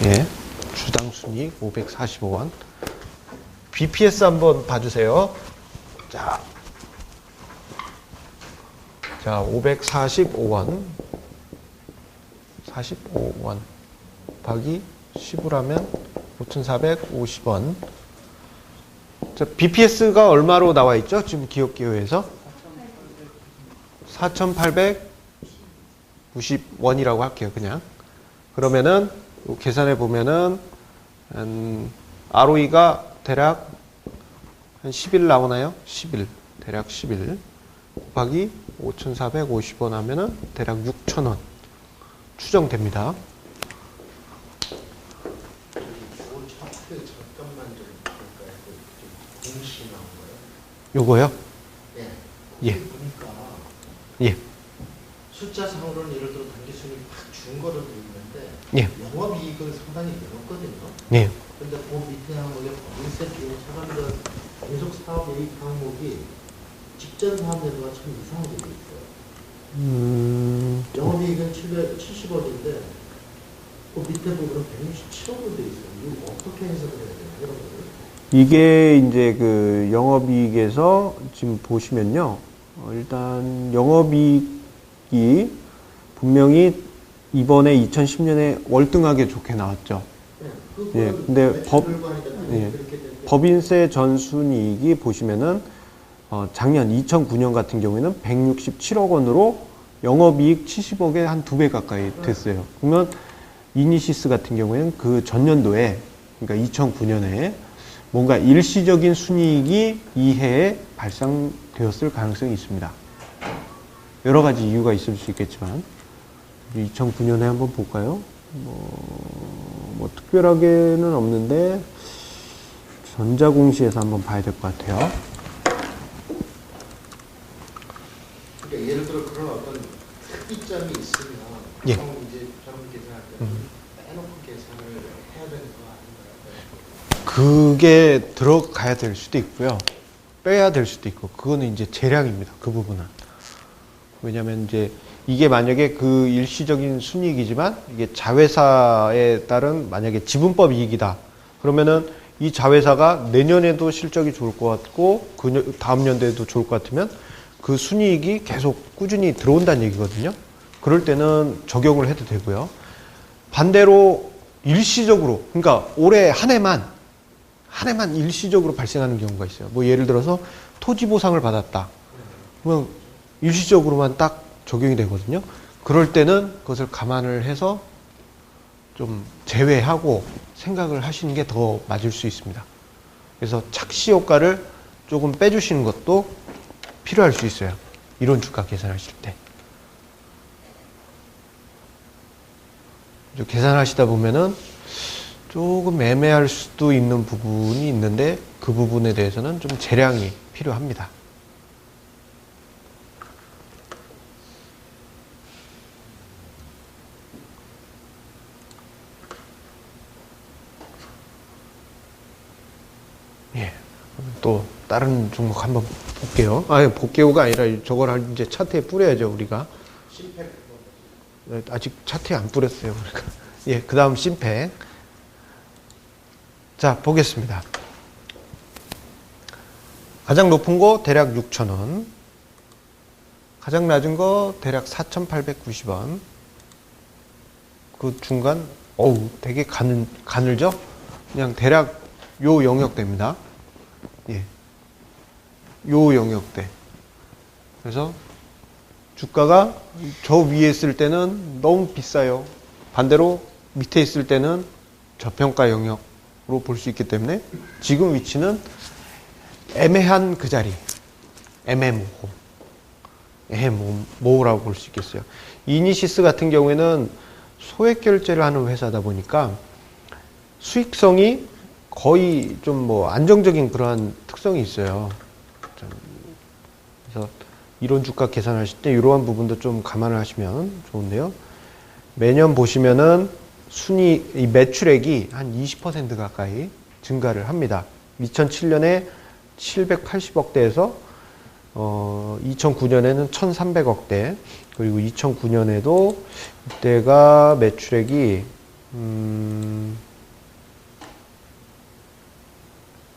예. 주당 순이익 545원. BPS 한번 봐주세요. 자, 545원. 45원. 곱하기 10으로 하면 5,450원. 자, BPS가 얼마로 나와 있죠? 지금 기업기호에서? 4,890원이라고 할게요, 그냥. 그러면은, 계산해 보면은, ROE가 대략 한 11 나오나요? 11. 대략 11. 곱하기 5,450원 하면은 대략 6,000원 추정됩니다. 요거요? 예. 예. 보니까 예. 숫자상으로는 예를 들어 단기순이 확 준 거로 돼 있는데 예. 영업이익은 상당히 늘었거든요. 예. 근데 그 밑에 항목에 법인세 비용 차감된 연속 사업 이익 항목이 직전 사업 연도가 참 이상하게 돼 있어요. 영업이익은 770억인데 그 밑에 부분은 167억으로 돼 있어요. 이거 어떻게 해석을 해야 되나요, 여러분들? 이게 이제 그 영업이익에서 지금 보시면요. 일단 영업이익이 분명히 이번에 2010년에 월등하게 좋게 나왔죠. 네, 예, 근데 법인세 전순이익이 보시면은 작년 2009년 같은 경우에는 167억 원으로 영업이익 70억에 한 2배 가까이 됐어요. 그러면 이니시스 같은 경우에는 그 전년도에, 그러니까 2009년에 뭔가 일시적인 순이익이 이 해에 발생되었을 가능성이 있습니다. 여러 가지 이유가 있을 수 있겠지만 2009년에 한번 볼까요? 뭐 특별하게는 없는데 전자공시에서 한번 봐야 될 것 같아요. 그러니까 예를 들어 그런 어떤 특이점이 있으면 예. 보통 이제 저런 계산할 때 빼놓고 계산을 해야 되는 거 아닌가요? 그게 들어가야 될 수도 있고요. 빼야 될 수도 있고, 그거는 이제 재량입니다. 그 부분은. 왜냐면 이제 이게 만약에 그 일시적인 순이익이지만 이게 자회사에 따른 만약에 지분법 이익이다. 그러면은 이 자회사가 내년에도 실적이 좋을 것 같고 그 다음 연도에도 좋을 것 같으면 그 순이익이 계속 꾸준히 들어온다는 얘기거든요. 그럴 때는 적용을 해도 되고요. 반대로 일시적으로, 그러니까 올해 한 해만 일시적으로 발생하는 경우가 있어요. 뭐 예를 들어서 토지 보상을 받았다. 그러면 일시적으로만 딱 적용이 되거든요. 그럴 때는 그것을 감안을 해서 좀 제외하고 생각을 하시는 게 더 맞을 수 있습니다. 그래서 착시 효과를 조금 빼주시는 것도 필요할 수 있어요. 이론 주가 계산하실 때. 계산하시다 보면은 조금 애매할 수도 있는 부분이 있는데 그 부분에 대해서는 좀 재량이 필요합니다. 예. 또 다른 종목 한번 볼게요. 아니, 볼게요가 아니라 저걸 이제 차트에 뿌려야죠, 우리가. 심팩. 아직 차트에 안 뿌렸어요, 우리가. 예, 그 다음 심팩. 자, 보겠습니다. 가장 높은 거 대략 6,000원. 가장 낮은 거 대략 4,890원. 그 중간, 되게 가늘죠? 그냥 대략 요 영역대입니다. 예. 요 영역대. 그래서 주가가 저 위에 있을 때는 너무 비싸요. 반대로 밑에 있을 때는 저평가 영역으로 볼 수 있기 때문에 지금 위치는 애매한 그 자리. 애매모호라고 볼 수 있겠어요. 이니시스 같은 경우에는 소액 결제를 하는 회사다 보니까 수익성이 거의 좀 뭐 안정적인 그러한 특성이 있어요. 그래서 이론 주가 계산하실 때 이러한 부분도 좀 감안을 하시면 좋은데요. 매년 보시면은 이 매출액이 한 20% 가까이 증가를 합니다. 2007년에 780억대에서 2009년에는 1300억대, 그리고 2009년에도 이때가 매출액이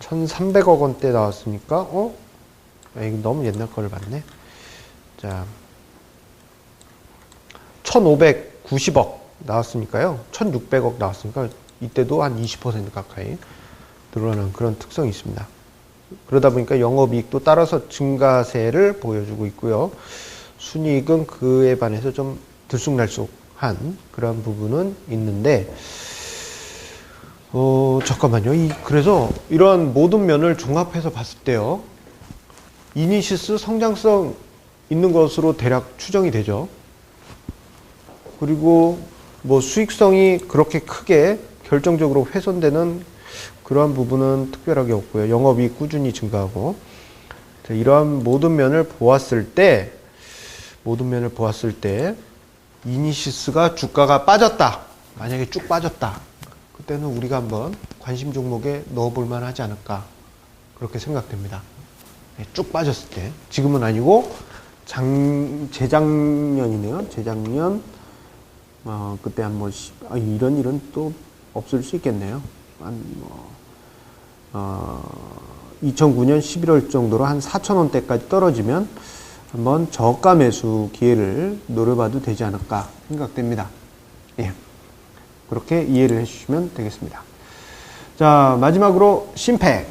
1300억 원대 나왔으니까, 이거 너무 옛날 거를 봤네. 자, 1590억 나왔으니까요. 1600억 나왔으니까, 이때도 한 20% 가까이 늘어나는 그런 특성이 있습니다. 그러다 보니까 영업이익도 따라서 증가세를 보여주고 있고요. 순이익은 그에 반해서 좀 들쑥날쑥한 그런 부분은 있는데, 잠깐만요. 그래서 이러한 모든 면을 종합해서 봤을 때요. 이니시스 성장성 있는 것으로 대략 추정이 되죠. 그리고 뭐 수익성이 그렇게 크게 결정적으로 훼손되는 그러한 부분은 특별하게 없고요. 영업이익 꾸준히 증가하고. 자, 이러한 모든 면을 보았을 때 이니시스가 주가가 빠졌다. 만약에 쭉 빠졌다. 그때는 우리가 한번 관심 종목에 넣어볼 만하지 않을까. 그렇게 생각됩니다. 쭉 빠졌을 때. 지금은 아니고 재작년이네요. 재작년 그때 한 이런 일은 또 없을 수 있겠네요. 2009년 11월 정도로 한 4,000원대까지 떨어지면 한번 저가 매수 기회를 노려봐도 되지 않을까 생각됩니다. 예. 그렇게 이해를 해주시면 되겠습니다. 자, 마지막으로 심팩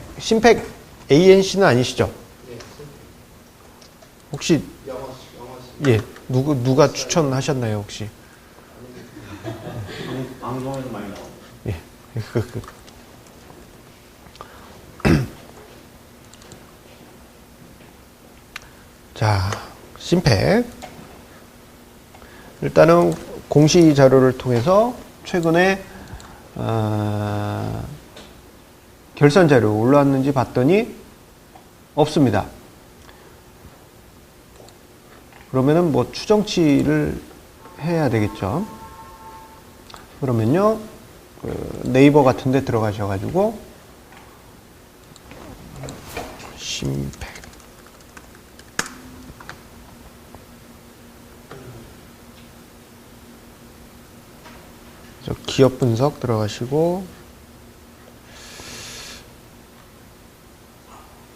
ANC는 아니시죠? 네. 혹시 예, 누가 추천하셨나요, 혹시? 방송에서 많이 나오고. 예. 자, 심팩. 일단은 공시 자료를 통해서 최근에 결산 자료 올라왔는지 봤더니 없습니다. 그러면은 뭐 추정치를 해야 되겠죠. 그러면요, 네이버 같은 데 들어가셔가지고 심팩 기업 분석 들어가시고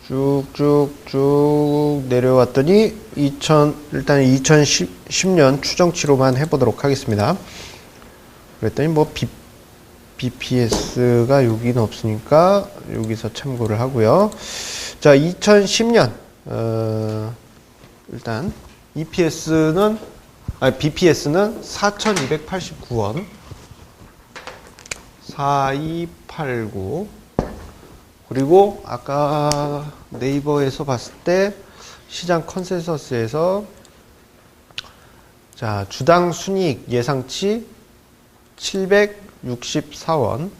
쭉쭉쭉 내려왔더니 일단 2010년 추정치로만 해보도록 하겠습니다. 그랬더니 뭐 BPS가 여기는 없으니까 여기서 참고를 하고요. 자, 2010년 일단 BPS는 4,289원 4289. 그리고 아까 네이버에서 봤을 때 시장 컨센서스에서 자, 주당 순이익 예상치 764원.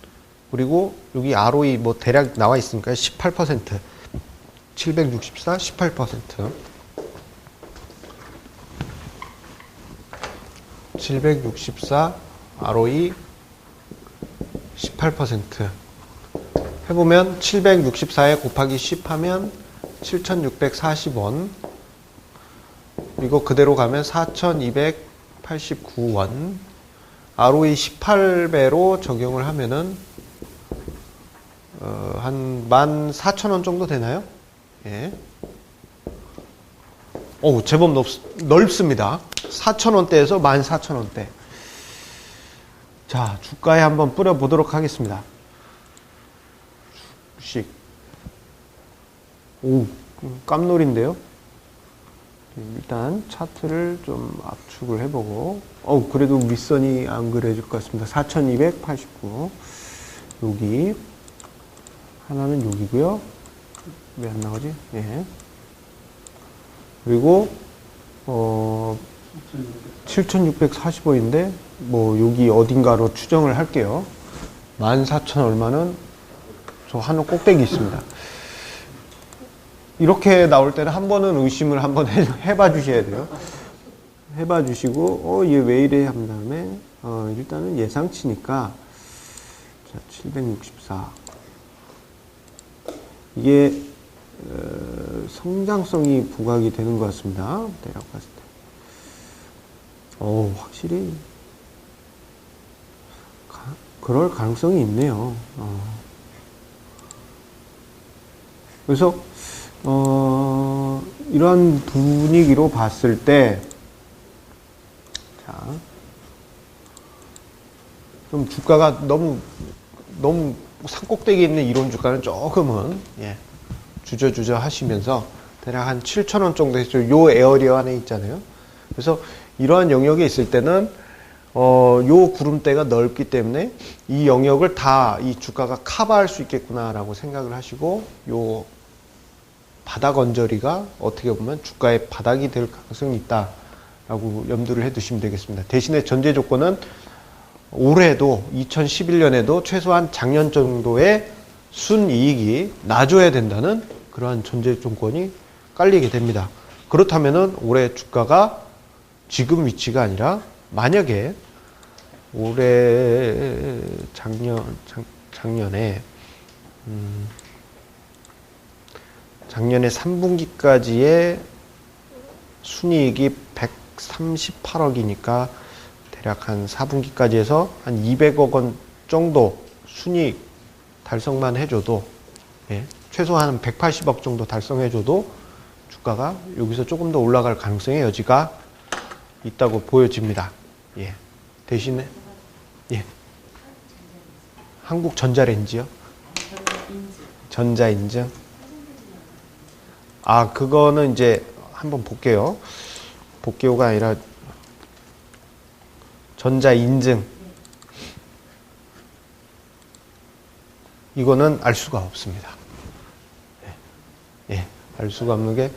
그리고 여기 ROE 뭐 대략 나와 있으니까 18%. 764, 18%. 764 ROE 18%. 해보면 764에 곱하기 10 하면 7,640원. 이거 그대로 가면 4,289원. ROE 18배로 적용을 하면은 한 14,000원 정도 되나요? 예. 제법 넓습니다. 4,000원대에서 14,000원대. 자, 주가에 한번 뿌려보도록 하겠습니다. 주식. 깜놀인데요? 일단 차트를 좀 압축을 해보고, 그래도 윗선이 안 그래질 것 같습니다. 4,289. 여기. 하나는 여기고요. 왜 안 나가지? 예. 그리고, 7,645인데, 뭐, 여기 어딘가로 추정을 할게요. 14,000 얼마는 저 하늘 꼭대기 있습니다. 이렇게 나올 때는 한 번은 의심을 한번 해봐 주셔야 돼요. 해봐 주시고, 얘 왜 이래? 한 다음에, 일단은 예상치니까, 자, 764. 이게, 성장성이 부각이 되는 것 같습니다. 대략 봤을 때. 확실히, 그럴 가능성이 있네요. 그래서 이런 분위기로 봤을 때, 자, 좀 주가가 너무 산꼭대기에 있는 이론 주가는 조금은, 예, 주저주저 하시면서, 대략 한 7,000원 정도 했죠. 요 에어리어 안에 있잖아요. 그래서 이러한 영역에 있을 때는, 요 구름대가 넓기 때문에 이 영역을 다 이 주가가 커버할 수 있겠구나라고 생각을 하시고, 요 바닥 언저리가 어떻게 보면 주가의 바닥이 될 가능성이 있다라고 염두를 해 두시면 되겠습니다. 대신에 전제 조건은 올해도 2011년에도 최소한 작년 정도의 순이익이 나줘야 된다는 그러한 전제 조건이 깔리게 됩니다. 그렇다면은 올해 주가가 지금 위치가 아니라 만약에 올해 작년에 3분기까지의 순이익이 138억이니까 대략 한 4분기까지 해서 한 200억 원 정도 순이익 달성만 해줘도, 예, 최소한 180억 정도 달성해줘도 주가가 여기서 조금 더 올라갈 가능성의 여지가 있다고 보여집니다. 예. 대신에, 예. 한국전자레인지요? 전자인증. 아, 그거는 이제 한번 볼게요. 볼게요가 아니라 전자인증. 이거는 알 수가 없습니다. 예, 알 수가 없는 게,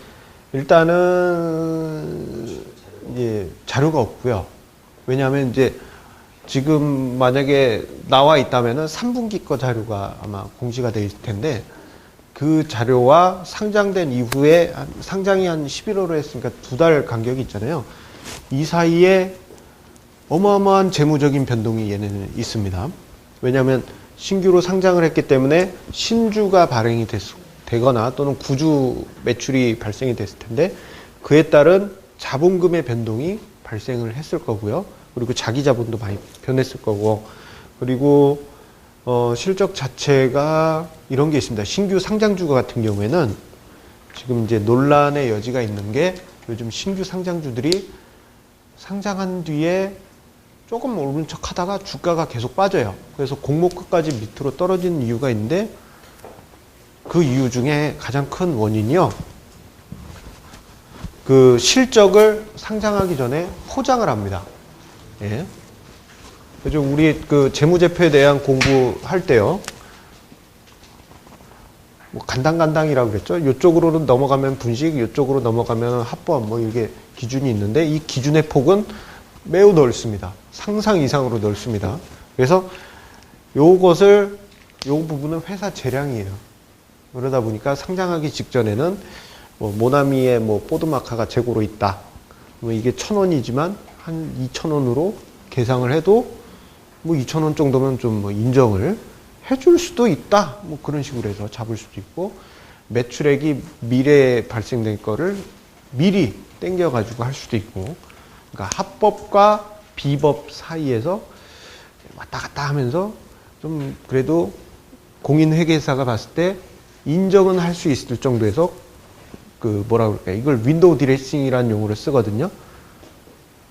일단은, 이제 자료가 없고요. 왜냐하면 이제 지금 만약에 나와 있다면은 3분기 거 자료가 아마 공시가 돼 있을 텐데, 그 자료와 상장된 이후에, 상장이 한 11월에 했으니까 2달 간격이 있잖아요. 이 사이에 어마어마한 재무적인 변동이 얘네는 있습니다. 왜냐하면 신규로 상장을 했기 때문에 신주가 발행이 되거나 또는 구주 매출이 발생이 됐을 텐데, 그에 따른 자본금의 변동이 발생을 했을 거고요. 그리고 자기 자본도 많이 변했을 거고, 그리고 실적 자체가 이런 게 있습니다. 신규 상장주 같은 경우에는 지금 이제 논란의 여지가 있는 게, 요즘 신규 상장주들이 상장한 뒤에 조금 오른 척 하다가 주가가 계속 빠져요. 그래서 공모가까지 밑으로 떨어지는 이유가 있는데, 그 이유 중에 가장 큰 원인이요, 그 실적을 상장하기 전에 포장을 합니다. 예. 그래서 우리 그 재무제표에 대한 공부할 때요, 뭐 간당간당이라고 그랬죠. 이쪽으로는 넘어가면 분식, 이쪽으로 넘어가면 합법, 뭐 이게 기준이 있는데, 이 기준의 폭은 매우 넓습니다. 상상 이상으로 넓습니다. 그래서 요 부분은 회사 재량이에요. 그러다 보니까 상장하기 직전에는 뭐 모나미의 뭐 포드마카가 재고로 있다, 뭐 이게 1,000원이지만 한 2,000원으로 계상을 해도 뭐 2,000원 정도면 좀 뭐 인정을 해줄 수도 있다, 뭐 그런 식으로 해서 잡을 수도 있고, 매출액이 미래에 발생될 거를 미리 땡겨가지고 할 수도 있고, 그러니까 합법과 비법 사이에서 왔다 갔다 하면서 좀 그래도 공인회계사가 봤을 때 인정은 할 수 있을 정도에서, 그 뭐라 그럴까요? 이걸 윈도우 드레싱이라는 용어를 쓰거든요.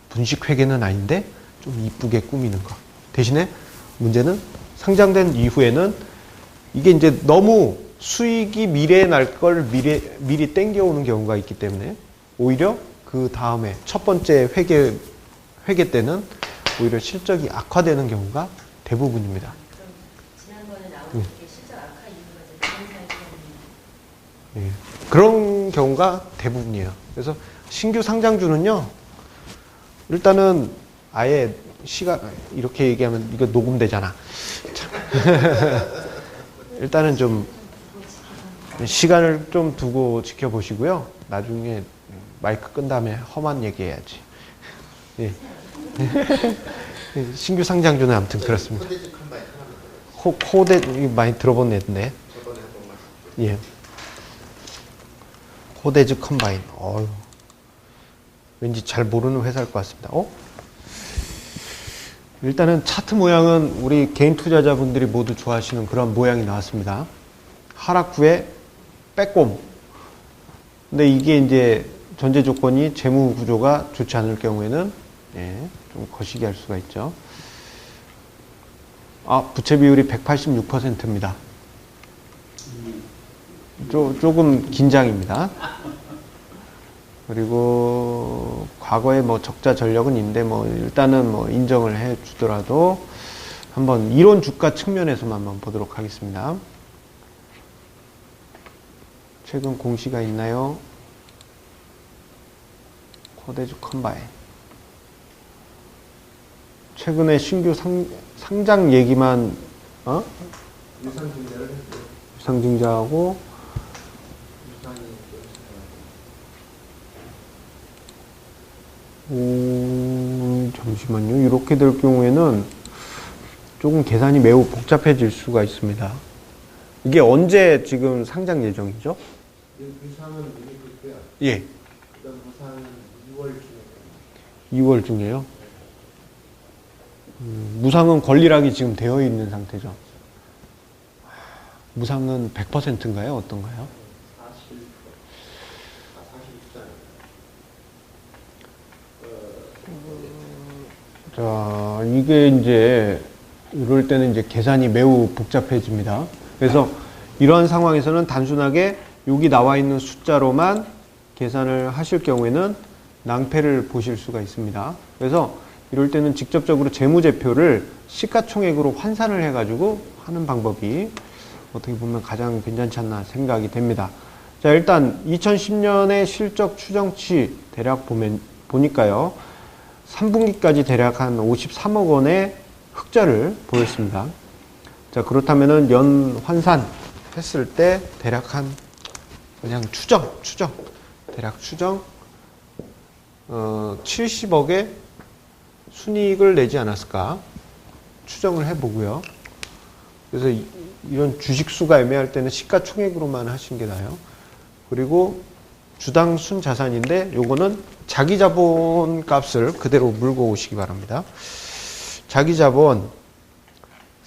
분식 회계는 아닌데 좀 이쁘게 꾸미는 거. 대신에 문제는 상장된 이후에는 이게 이제 너무 수익이 미래에 날 걸 미리 땡겨오는 경우가 있기 때문에, 오히려 그 다음에 첫 번째 회계 때는 오히려 실적이 악화되는 경우가 대부분입니다. 지난번에 나온 게 실적 악화 이유가 이제 예. 그런 경우가 대부분이에요. 그래서 신규 상장주는요, 일단은 아예 이렇게 얘기하면 이거 녹음되잖아. 일단은 좀 시간을 좀 두고 지켜보시고요. 나중에 마이크 끈 다음에 험한 얘기해야지. 예. 신규 상장주는 아무튼 그렇습니다. 호대 많이 들어본 애인데. 예. 호데즈 컴바인. 왠지 잘 모르는 회사일 것 같습니다. 일단은 차트 모양은 우리 개인 투자자분들이 모두 좋아하시는 그런 모양이 나왔습니다. 하락 후에 빼꼼. 근데 이게 이제 전제 조건이 재무 구조가 좋지 않을 경우에는 예, 좀 거시기 할 수가 있죠. 부채 비율이 186%입니다. 조금 긴장입니다. 그리고 과거에 뭐 적자 전력은 있는데 뭐 일단은 뭐 인정을 해 주더라도 한번 이론 주가 측면에서만 한번 보도록 하겠습니다. 최근 공시가 있나요? 코데주 컴바인. 최근에 신규 상장 얘기만 유상증자를 했어요. 유상증자하고 유상이 잠시만요. 이렇게 될 경우에는 조금 계산이 매우 복잡해질 수가 있습니다. 이게 언제 지금 상장 예정이죠? 유상은 미리 했고요. 예. 그다음 무상은 2월 중에 2월 중에요. 무상은 권리락이 지금 되어 있는 상태죠. 무상은 100%인가요? 어떤가요? 40%. 자, 이게 이제 이럴 때는 이제 계산이 매우 복잡해집니다. 그래서 이러한 상황에서는 단순하게 여기 나와 있는 숫자로만 계산을 하실 경우에는 낭패를 보실 수가 있습니다. 그래서 이럴 때는 직접적으로 재무제표를 시가총액으로 환산을 해가지고 하는 방법이 어떻게 보면 가장 괜찮지 않나 생각이 됩니다. 자, 일단 2010년의 실적 추정치 대략 보니까요. 3분기까지 대략 한 53억 원의 흑자를 보였습니다. 자, 그렇다면은 연 환산 했을 때 대략 한 그냥 대략 추정 70억의 순이익을 내지 않았을까 추정을 해보고요. 그래서 이런 주식수가 애매할 때는 시가총액으로만 하시는 게 나아요. 그리고 주당 순자산인데 요거는 자기 자본 값을 그대로 물고 오시기 바랍니다. 자기 자본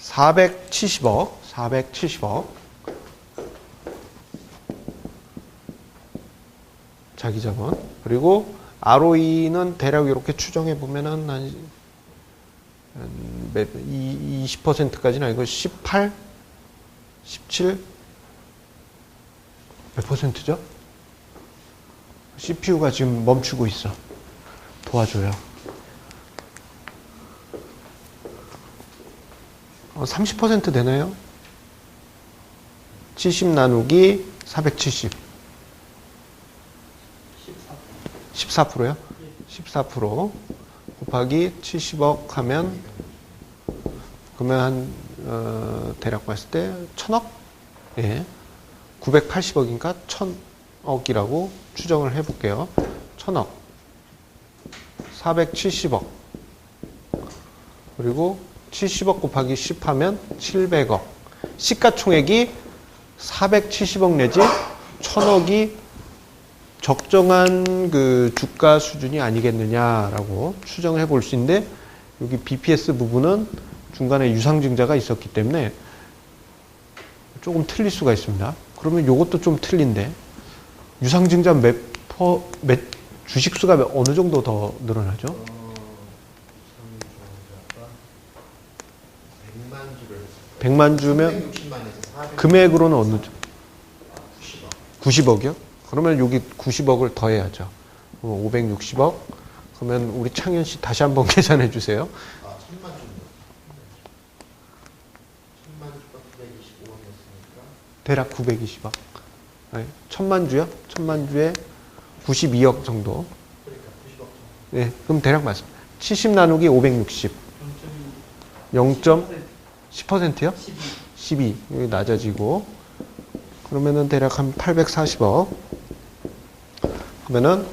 470억 자기 자본. 그리고 ROE는 대략 이렇게 추정해 보면은 한 20%까지는 아니고 18, 17 몇 %죠? CPU가 지금 멈추고 있어. 도와줘요. 30% 되나요? 70 나누기 470. 14%요? 14% 곱하기 70억 하면 그러면 한 대략 봤을 때 1000억? 예. 980억인가 1000억이라고 추정을 해 볼게요. 1000억. 470억. 그리고 70억 곱하기 10 하면 700억. 시가총액이 470억 내지 1000억이 적정한 그 주가 수준이 아니겠느냐라고 추정을 해볼 수 있는데 여기 BPS 부분은 중간에 유상증자가 있었기 때문에 조금 틀릴 수가 있습니다. 그러면 이것도 좀 틀린데 유상증자 주식수가 어느 정도 더 늘어나죠? 유상증자가 100만 주면 360만에서 400. 금액으로는 어느 정도? 90억. 90억이요? 그러면 여기 90억을 더해야죠. 560억. 그러면 우리 창현 씨 다시 한번 계산해 주세요. 1000만 주. 1000만 주가 925원이었으니까. 대략 920억. 1000만 주요? 1000만 주에 92억 정도. 그러니까 90억. 네, 그럼 대략 맞습니다. 70 나누기 560. 0.10%요? 12. 여기 낮아지고. 그러면은 대략 한 840억. 그러면은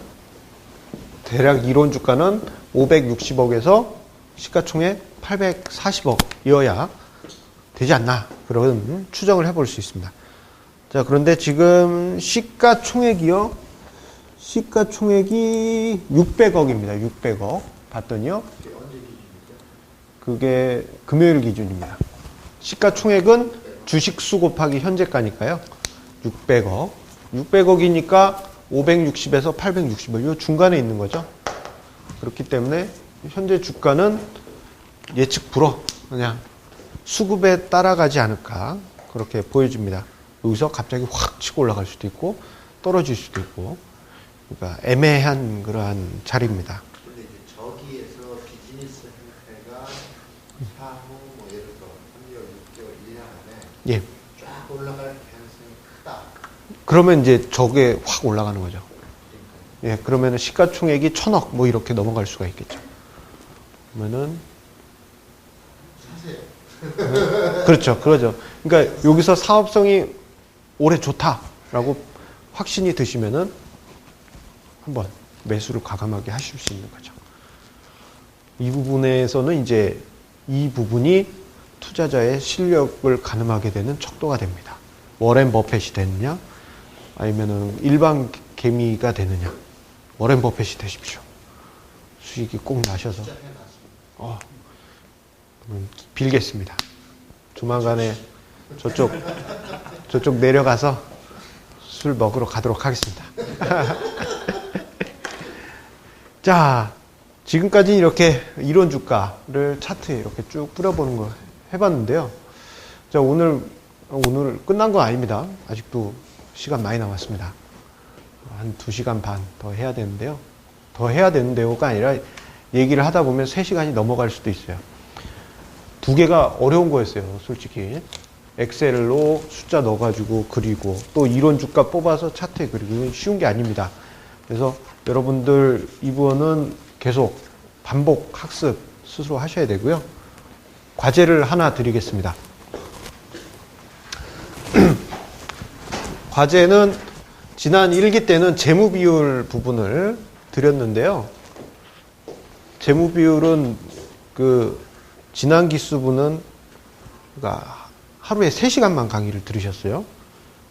대략 이론 주가는 560억에서 시가총액 840억이어야 되지 않나. 그런 추정을 해볼 수 있습니다. 자, 그런데 지금 시가총액이요. 시가총액이 600억입니다. 600억. 봤더니요. 그게 언제 기준이죠? 그게 금요일 기준입니다. 시가총액은 주식수 곱하기 현재가니까요. 600억. 600억이니까 560에서 860억, 요 중간에 있는 거죠. 그렇기 때문에 현재 주가는 예측 불허, 그냥 수급에 따라가지 않을까 그렇게 보여집니다. 여기서 갑자기 확 치고 올라갈 수도 있고 떨어질 수도 있고, 그러니까 애매한 그러한 자리입니다. 근데 이제 저기에서 비즈니스 행태가 향후 뭐 예를 들어 3개월, 6개월, 1년 안에 예. 쫙 올라갈 가능성이 크다. 그러면 이제 저게 확 올라가는 거죠. 예, 그러면은 시가총액이 1000억 뭐 이렇게 넘어갈 수가 있겠죠. 그러면은 사세요. 그렇죠, 그러죠. 그러니까 여기서 사업성이 올해 좋다라고 확신이 드시면은 한번 매수를 과감하게 하실 수 있는 거죠. 이 부분에서는 이제 이 부분이 투자자의 실력을 가늠하게 되는 척도가 됩니다. 워렌 버핏이 되느냐, 아니면은 일반 개미가 되느냐. 워렌 버핏이 되십시오. 수익이 꼭 나셔서. 그러면 빌겠습니다. 조만간에 저쪽 내려가서 술 먹으러 가도록 하겠습니다. 자, 지금까지 이렇게 이론 주가를 차트에 이렇게 쭉 뿌려보는 거 해봤는데요. 자, 오늘 끝난 거 아닙니다. 아직도 시간 많이 남았습니다. 한 2시간 반 더 해야 되는데요. 더 해야 되는데요가 아니라 얘기를 하다 보면 3시간이 넘어갈 수도 있어요. 두 개가 어려운 거였어요, 솔직히. 엑셀로 숫자 넣어가지고 그리고 또 이론 주가 뽑아서 차트에 그리고 쉬운 게 아닙니다. 그래서 여러분들 이번은 계속 반복 학습 스스로 하셔야 되고요. 과제를 하나 드리겠습니다. 과제는 지난 1기 때는 재무 비율 부분을 드렸는데요. 재무 비율은 지난 기수분은 그러니까 하루에 3시간만 강의를 들으셨어요.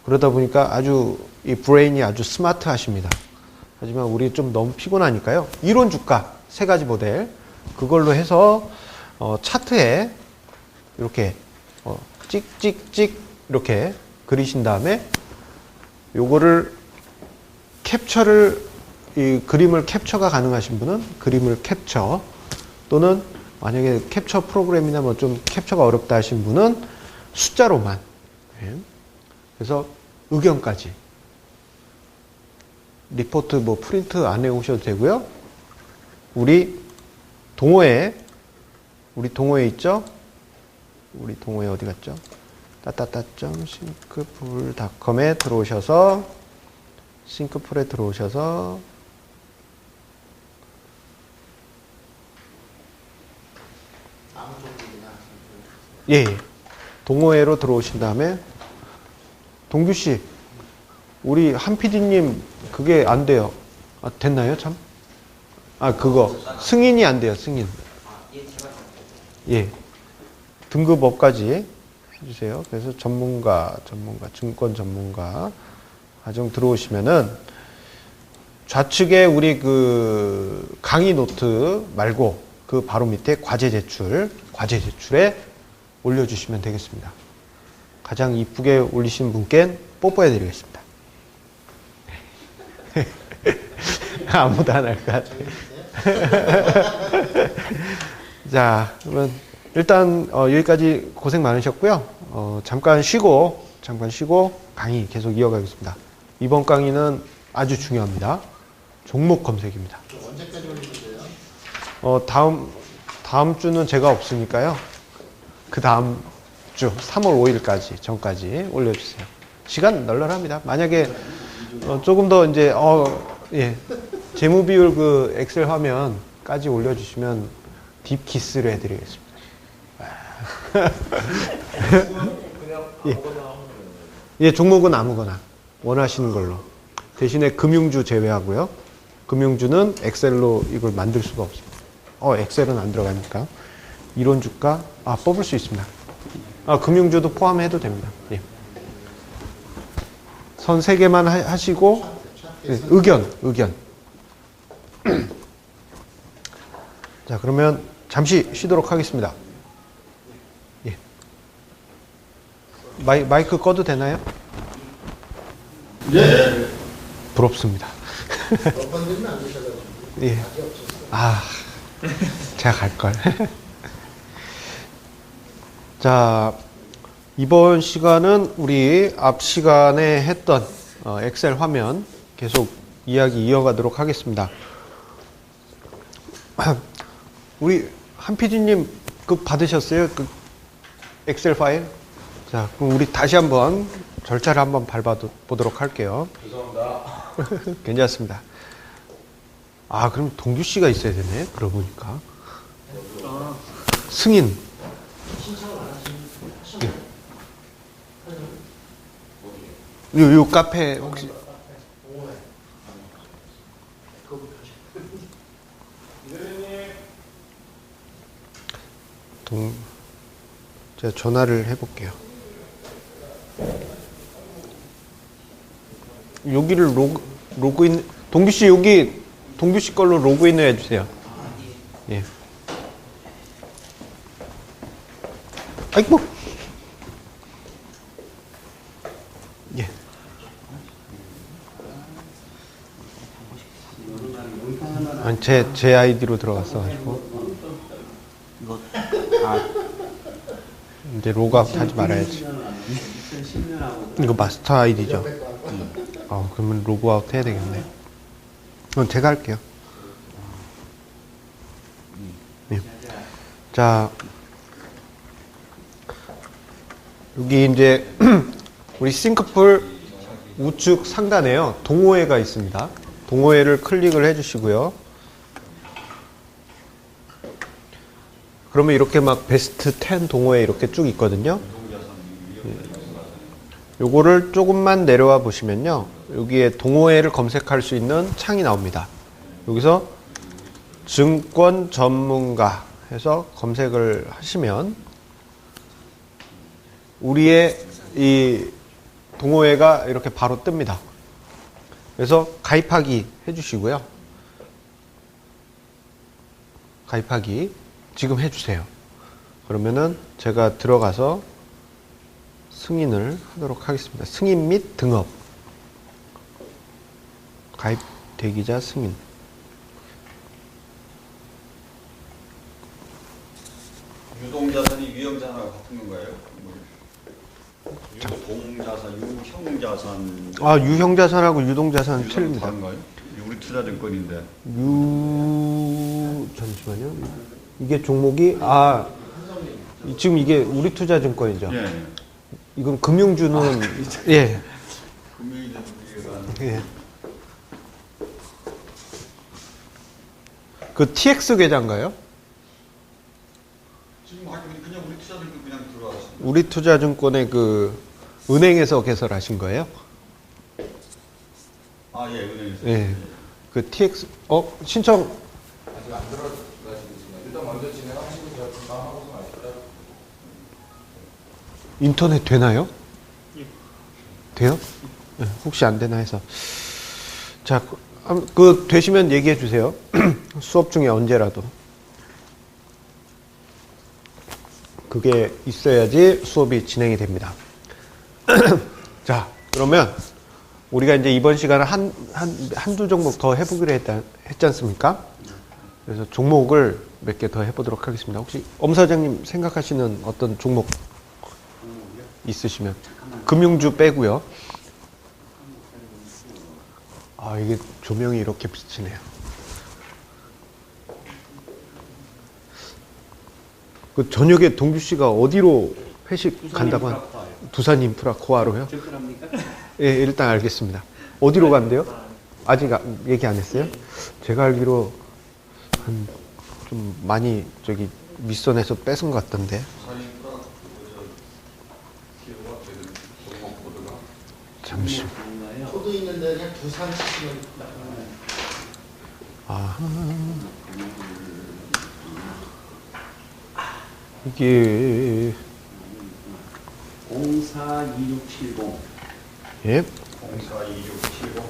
그러다 보니까 아주 이 브레인이 아주 스마트 하십니다. 하지만 우리 좀 너무 피곤하니까요. 이론 주가 3가지 모델 그걸로 해서 차트에 이렇게 찍찍찍 이렇게 그리신 다음에 요거를 이 그림을 캡처가 가능하신 분은 그림을 캡처, 또는 만약에 캡처 프로그램이나 뭐 좀 캡처가 어렵다 하신 분은 숫자로만. 그래서 의견까지. 리포트 뭐 프린트 안 해오셔도 되고요. 우리 동호회 있죠? 우리 동호회 어디 갔죠? 따따따.싱크풀.com에 들어오셔서 싱크풀에 들어오셔서 예, 동호회로 들어오신 다음에 동규 씨, 우리 한 PD님 그게 안 돼요. 아, 됐나요, 참? 아, 그거 승인이 안 돼요, 승인. 예, 등급업까지 해주세요. 그래서 전문가, 증권 전문가 과정 들어오시면은 좌측에 우리 강의 노트 말고 그 바로 밑에 과제 제출에 올려주시면 되겠습니다. 가장 이쁘게 올리신 분께 뽀뽀해 드리겠습니다. 아무도 안 할 것 같아요. 자, 그러면 일단 여기까지 고생 많으셨고요. 잠깐 쉬고 강의 계속 이어가겠습니다. 이번 강의는 아주 중요합니다. 종목 검색입니다. 언제까지 올리는데요? 다음 주는 제가 없으니까요. 그 다음 주 3월 5일까지 전까지 올려주세요. 시간 널널합니다. 만약에 조금 더 이제 재무 비율 엑셀 화면까지 올려주시면 딥 키스를 해드리겠습니다. 예, 종목은 아무거나 원하시는 걸로. 대신에 금융주 제외하고요. 금융주는 엑셀로 이걸 만들 수가 없습니다. 엑셀은 안 들어가니까. 이론 주가 뽑을 수 있습니다. 금융주도 포함해도 됩니다. 예. 선 3개만 하시고 의견. 자, 그러면 잠시 쉬도록 하겠습니다. 예. 마이크 꺼도 되나요? 네. 부럽습니다. 몇 번들은 안 되셔가지고. 예. 아직 없었어요. 아, 제가 갈걸. 자, 이번 시간은 우리 앞 시간에 했던 엑셀 화면 계속 이야기 이어가도록 하겠습니다. 우리 한 PD님 그 받으셨어요? 그 엑셀 파일? 자, 그럼 우리 다시 한번 절차를 한번 밟아보도록 할게요. 죄송합니다. 괜찮습니다. 아, 그럼 동규 씨가 있어야 되네. 그러고 보니까. 승인. 신청을 안 하셨나요? 요 카페 혹시 동호회. 거기 가셔. 제가 전화를 해볼게요. 여기를 로그인, 동규 씨 여기 동규 씨 걸로 로그인을 해주세요. 예. 아이고. 예. 아니, 제 아이디로 들어갔어가지고. 이제 로그아웃 하지 말아야지. 이거 마스터 아이디죠? 그러면 로그아웃 해야 되겠네. 그럼 제가 할게요. 네. 자, 여기 이제 우리 싱크풀 우측 상단에요. 동호회가 있습니다. 동호회를 클릭을 해주시고요. 그러면 이렇게 막 베스트 10 동호회 이렇게 쭉 있거든요. 요거를 조금만 내려와 보시면요. 여기에 동호회를 검색할 수 있는 창이 나옵니다. 여기서 증권 전문가 해서 검색을 하시면 우리의 이 동호회가 이렇게 바로 뜹니다. 그래서 가입하기 해주시고요. 가입하기 지금 해주세요. 그러면은 제가 들어가서 승인을 하도록 하겠습니다. 승인 및 등업. 가입 대기자 승인. 유동자산이 유형자산하고 같은 건가요? 유동자산, 유형자산. 아, 유형자산하고 유동자산은 틀립니다. 다른가요? 우리 투자증권인데. 잠시만요. 이게 종목이, 지금 이게 우리투자증권이죠. 예. 이건 금융주는, 예. 금융이자 예. 그 TX 계좌인가요? 지금 그냥 우리 투자증권 그냥 들어왔습니다. 우리투자증권의 그 은행에서 개설하신 거예요? 아, 예, 은행에서. 예. 그 TX, 신청. 아직 안 들어가시겠지만 일단 먼저 진행하시고 제가 금방 하고서 마실까요? 인터넷 되나요? 돼요? 네, 혹시 안 되나 해서. 자, 그 되시면 얘기해 주세요. 수업 중에 언제라도. 그게 있어야지 수업이 진행이 됩니다. 자, 그러면 우리가 이제 이번 시간에 한두 종목 더 해보기로 했지 않습니까? 그래서 종목을 몇 개 더 해보도록 하겠습니다. 혹시 엄 사장님 생각하시는 어떤 종목 있으시면 금융주 빼고요. 이게 조명이 이렇게 비치네요. 그 저녁에 동규 씨가 어디로 회식 간다고 한? 두산 인프라 코아로요? 예, 일단 알겠습니다. 어디로 간대요? 아직 얘기 안 했어요? 제가 알기로 좀 많이 윗선에서 뺏은 것 같던데. 잠시. 코드 있는데 그냥 두산 치시면 이게 042670. 예? 042670.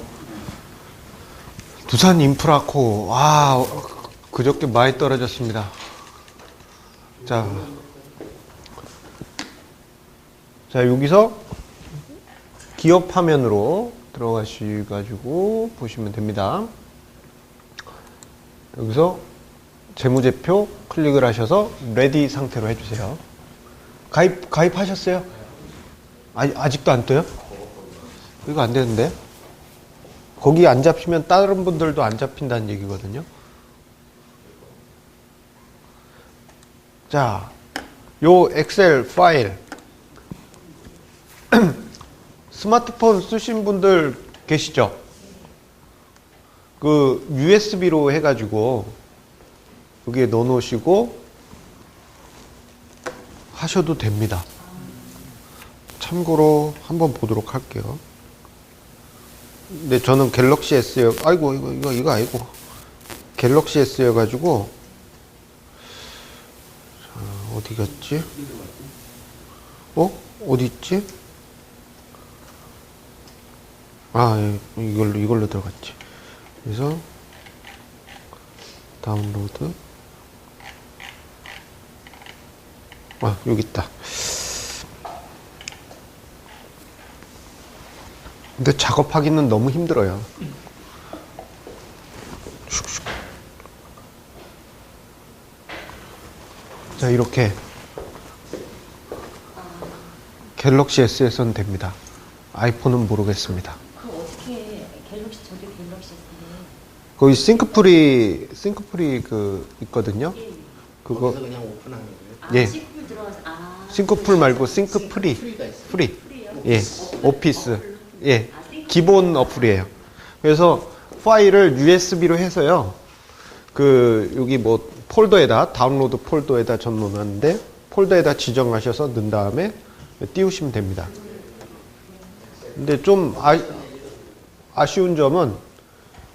두산 인프라코. 그저께 많이 떨어졌습니다. 자, 여기서 기업 화면으로 들어가셔가지고 보시면 됩니다. 여기서 재무제표 클릭을 하셔서 레디 상태로 해주세요. 가입하셨어요? 아직도 안 떠요? 이거 안 되는데? 거기 안 잡히면 다른 분들도 안 잡힌다는 얘기거든요. 자, 요 엑셀 파일 스마트폰 쓰신 분들 계시죠? 그 USB로 해가지고 여기에 넣어 놓으시고 하셔도 됩니다. 참고로 한번 보도록 할게요. 근데 저는 갤럭시 S여, 아이고, 이거 아니고. 갤럭시 S여가지고, 자, 어디 갔지? 어디 있지? 이걸로 들어갔지. 그래서, 다운로드. 여기 있다. 근데 작업하기는 너무 힘들어요. 자, 이렇게 갤럭시 S에서는 됩니다. 아이폰은 모르겠습니다. 그 어떻게 갤럭시 저도 갤럭시 쓰네. 거기 싱크프리 그 있거든요. 그거 거기서 그냥 오픈하는 거예요? 예. 싱크풀 들어가서 싱크풀 말고 싱크프리. 프리가 있어요. 프리. 싱크풀이요? 예. 오피스. 예. 싱크풀. 기본 어플이에요. 그래서 파일을 USB로 해서요. 여기 뭐 폴더에다 다운로드 폴더에다 전 놓는데 폴더에다 지정하셔서 넣은 다음에 띄우시면 됩니다. 근데 좀 아쉬운 점은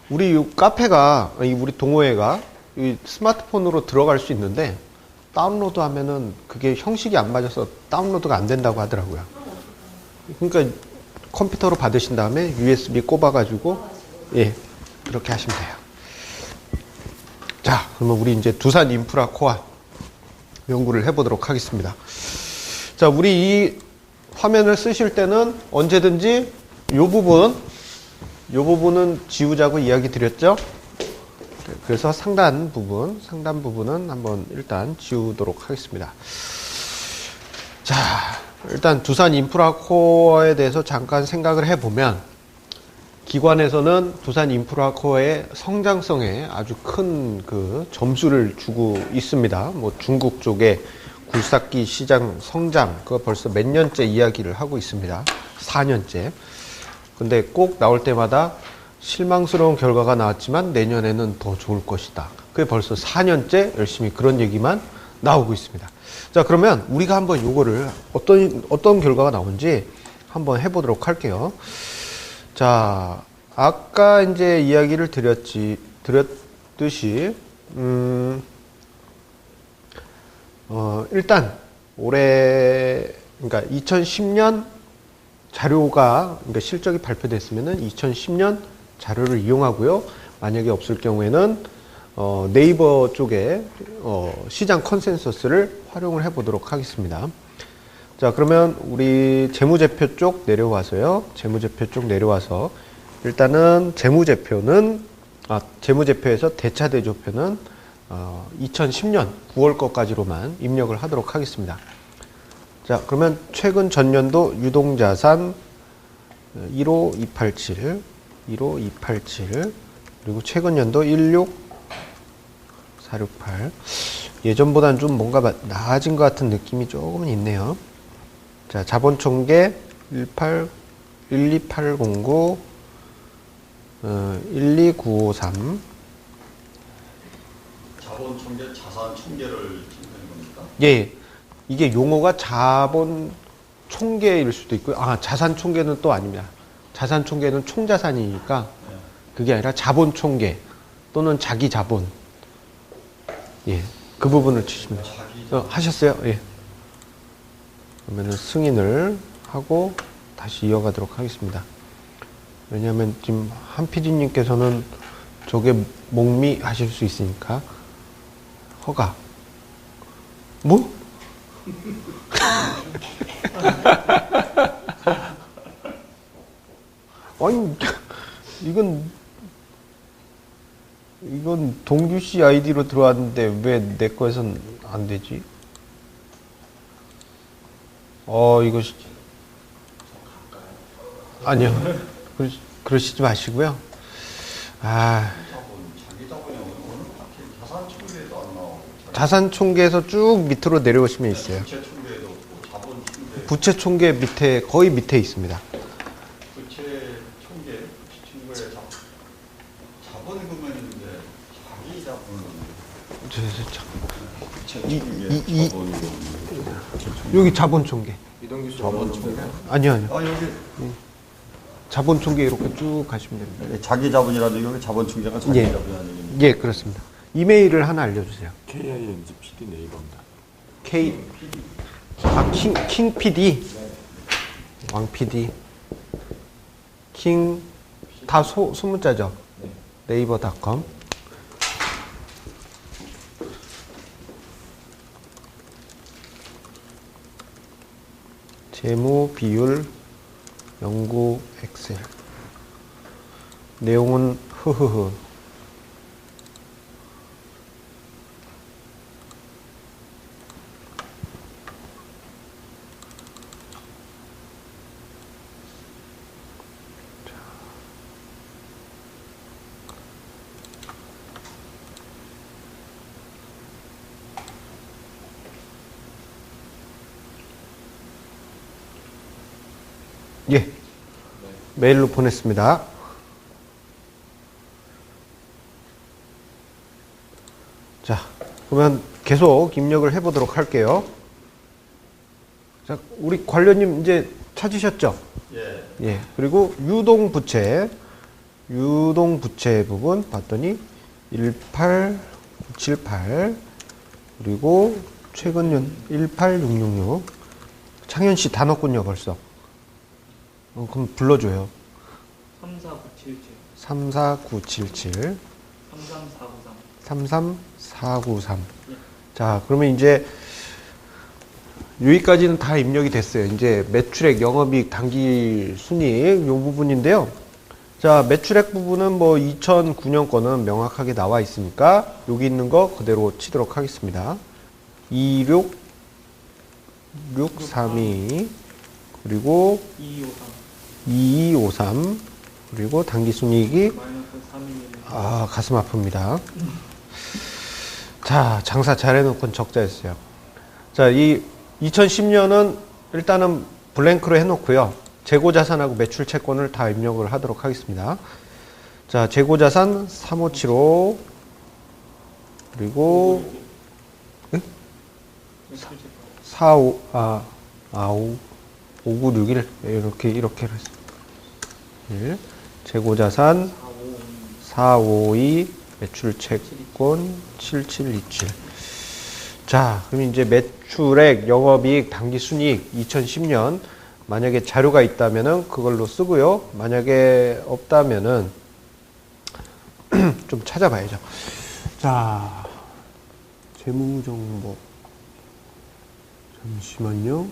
우리 카페가 우리 동호회가 이 스마트폰으로 들어갈 수 있는데 다운로드 하면은 그게 형식이 안 맞아서 다운로드가 안 된다고 하더라고요. 그러니까 컴퓨터로 받으신 다음에 USB 꼽아가지고 예 그렇게 하시면 돼요. 자, 그러면 우리 이제 두산 인프라 코어 연구를 해보도록 하겠습니다. 자, 우리 이 화면을 쓰실 때는 언제든지 이 부분은 지우자고 이야기 드렸죠? 그래서 상단 부분은 한번 일단 지우도록 하겠습니다. 자, 일단 두산 인프라 코어에 대해서 잠깐 생각을 해보면 기관에서는 두산 인프라 코어의 성장성에 아주 큰 그 점수를 주고 있습니다. 뭐 중국 쪽에 굴삭기 시장 성장, 그거 벌써 몇 년째 이야기를 하고 있습니다. 4년째. 근데 꼭 나올 때마다 실망스러운 결과가 나왔지만 내년에는 더 좋을 것이다. 그게 벌써 4년째 열심히 그런 얘기만 나오고 있습니다. 자, 그러면 우리가 한번 요거를 어떤 결과가 나온지 한번 해보도록 할게요. 자, 아까 이제 이야기를 드렸듯이, 일단 올해, 그러니까 2010년 자료가, 그러니까 실적이 발표됐으면은 2010년 자료를 이용하고요. 만약에 없을 경우에는 네이버 쪽에 시장 컨센서스를 활용을 해보도록 하겠습니다. 자, 그러면 우리 재무제표 쪽 내려와서요. 재무제표 쪽 내려와서 일단은 재무제표에서 대차대조표는 2010년 9월 거까지로만 입력을 하도록 하겠습니다. 자, 그러면 최근 전년도 유동자산 15287, 그리고 최근 연도 16468. 예전보다는 좀 뭔가 나아진 것 같은 느낌이 조금은 있네요. 자, 자본총계 12809, 12953. 자본 총계, 자산 총계를 챙기는 겁니까? 예, 이게 용어가 자본 총계일 수도 있고요. 자산 총계는 또 아닙니다. 자산 총계는 총자산이니까 그게 아니라 자본 총계 또는 자기 자본. 예, 그 부분을 치시면 하셨어요? 예. 그러면은 승인을 하고 다시 이어가도록 하겠습니다. 왜냐하면 지금 한 PD님께서는 저게 목미 하실 수 있으니까 허가. 뭐? 아니 이건 동규 씨 아이디로 들어왔는데 왜 내 거에선 안 되지? 이거 아니요. 그러시지 마시고요. 자기 자본이 오늘 자산 총계에도 안 나오고 자산 총계에서 쭉 밑으로 내려오시면 있어요. 부채 총계에도 없고 자본 총계 부채 총계 밑에 거의 밑에 있습니다. 부채 총계에 자본금은 있는데 자기 자본은 부채 총계 자본금 여기 자본 총계. 이동규 씨 자본 총계. 아니요. 여기 자본 총계 이렇게 쭉 가시면 됩니다. 자기 자본이라는 얘기가 자본 총계가 자기 예. 자본이라는 얘기입니다. 예, 그렇습니다. 이메일을 하나 알려주세요. KING-PD 네이버입니다. 킹 PD, 왕 PD, 킹 다 소문자죠. 네이버닷컴. 재무 비율 연구 엑셀. 내용은 흐흐흐. 예, 메일로 보냈습니다. 자, 그러면 계속 입력을 해보도록 할게요. 자, 우리 관련님 이제 찾으셨죠? 예. 예. 그리고 유동부채 부분 봤더니 18978 그리고 최근년 18666 창현 씨 다 넣었군요 벌써. 그럼 불러줘요. 34977 34977 33493 33493. 자, 그러면 이제 여기까지는 다 입력이 됐어요. 이제 매출액, 영업이익, 당기 순이익 요 부분인데요. 자, 매출액 부분은 뭐 2009년 거는 명확하게 나와 있으니까 여기 있는 거 그대로 치도록 하겠습니다. 26632 그리고 2253 그리고 당기 순이익이 가슴 아픕니다. 자, 장사 잘해놓고 적자였어요. 자, 이 2010년은 일단은 블랭크로 해놓고요. 재고자산하고 매출 채권을 다 입력을 하도록 하겠습니다. 자, 재고자산 3575 그리고 5961 이렇게 했습니다. 재고자산 452 매출 채권 7727. 자, 그럼 이제 매출액, 영업이익, 당기순이익 2010년 만약에 자료가 있다면은 그걸로 쓰고요. 만약에 없다면은 좀 찾아봐야죠. 자, 재무정보 잠시만요.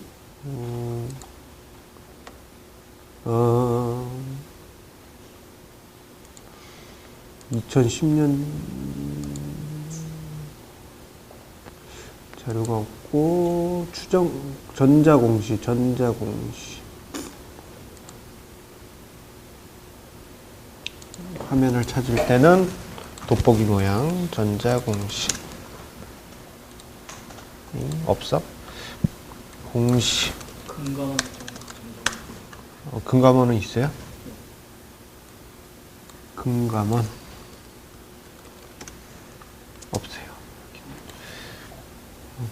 2010년 자료가 없고 추정 전자공시 화면을 찾을 때는 돋보기 모양 전자공시 없어? 공시 금감원은 있어요? 금감원 없어요.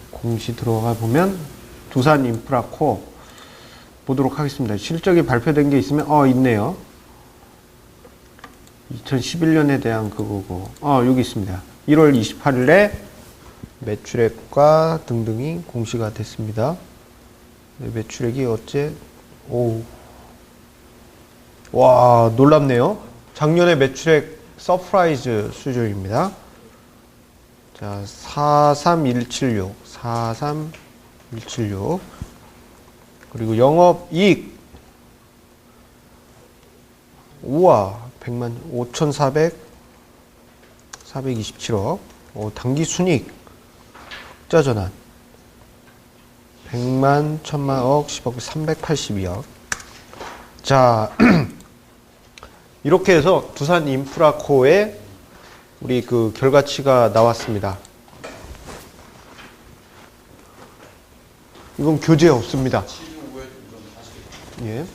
공시 들어가 보면 두산인프라코 보도록 하겠습니다. 실적이 발표된 게 있으면 있네요. 2011년에 대한 그거고 여기 있습니다. 1월 28일에 매출액과 등등이 공시가 됐습니다. 매출액이 와, 놀랍네요. 작년에 매출액 서프라이즈 수준입니다. 자, 43176 그리고 영업이익 우와, 100만 427억. 당기 순이익 흑자 전환 100만 1000만억 10억 382억. 자, 이렇게 해서 두산 인프라코의 우리 그 결과치가 나왔습니다. 이건 교재 없습니다. 예.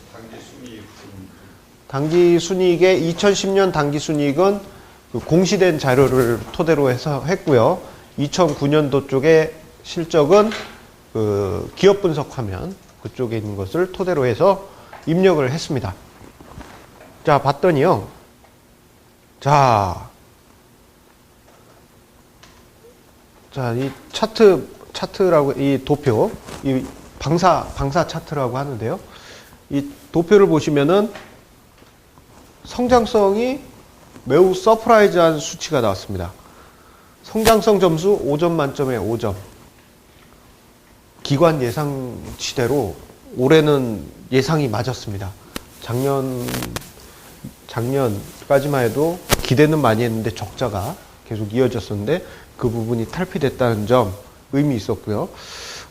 당기 순이익의 2010년 당기 순이익은 그 공시된 자료를 토대로 해서 했고요. 2009년도 쪽에 실적은 그 기업 분석 화면 그쪽에 있는 것을 토대로 해서 입력을 했습니다. 자, 봤더니요. 자, 이 차트라고, 이 도표, 이 방사 차트라고 하는데요. 이 도표를 보시면은 성장성이 매우 서프라이즈한 수치가 나왔습니다. 성장성 점수 5점 만점에 5점. 기관 예상치대로 올해는 예상이 맞았습니다. 작년까지만 해도 기대는 많이 했는데 적자가 계속 이어졌었는데 그 부분이 탈피됐다는 점 의미 있었고요.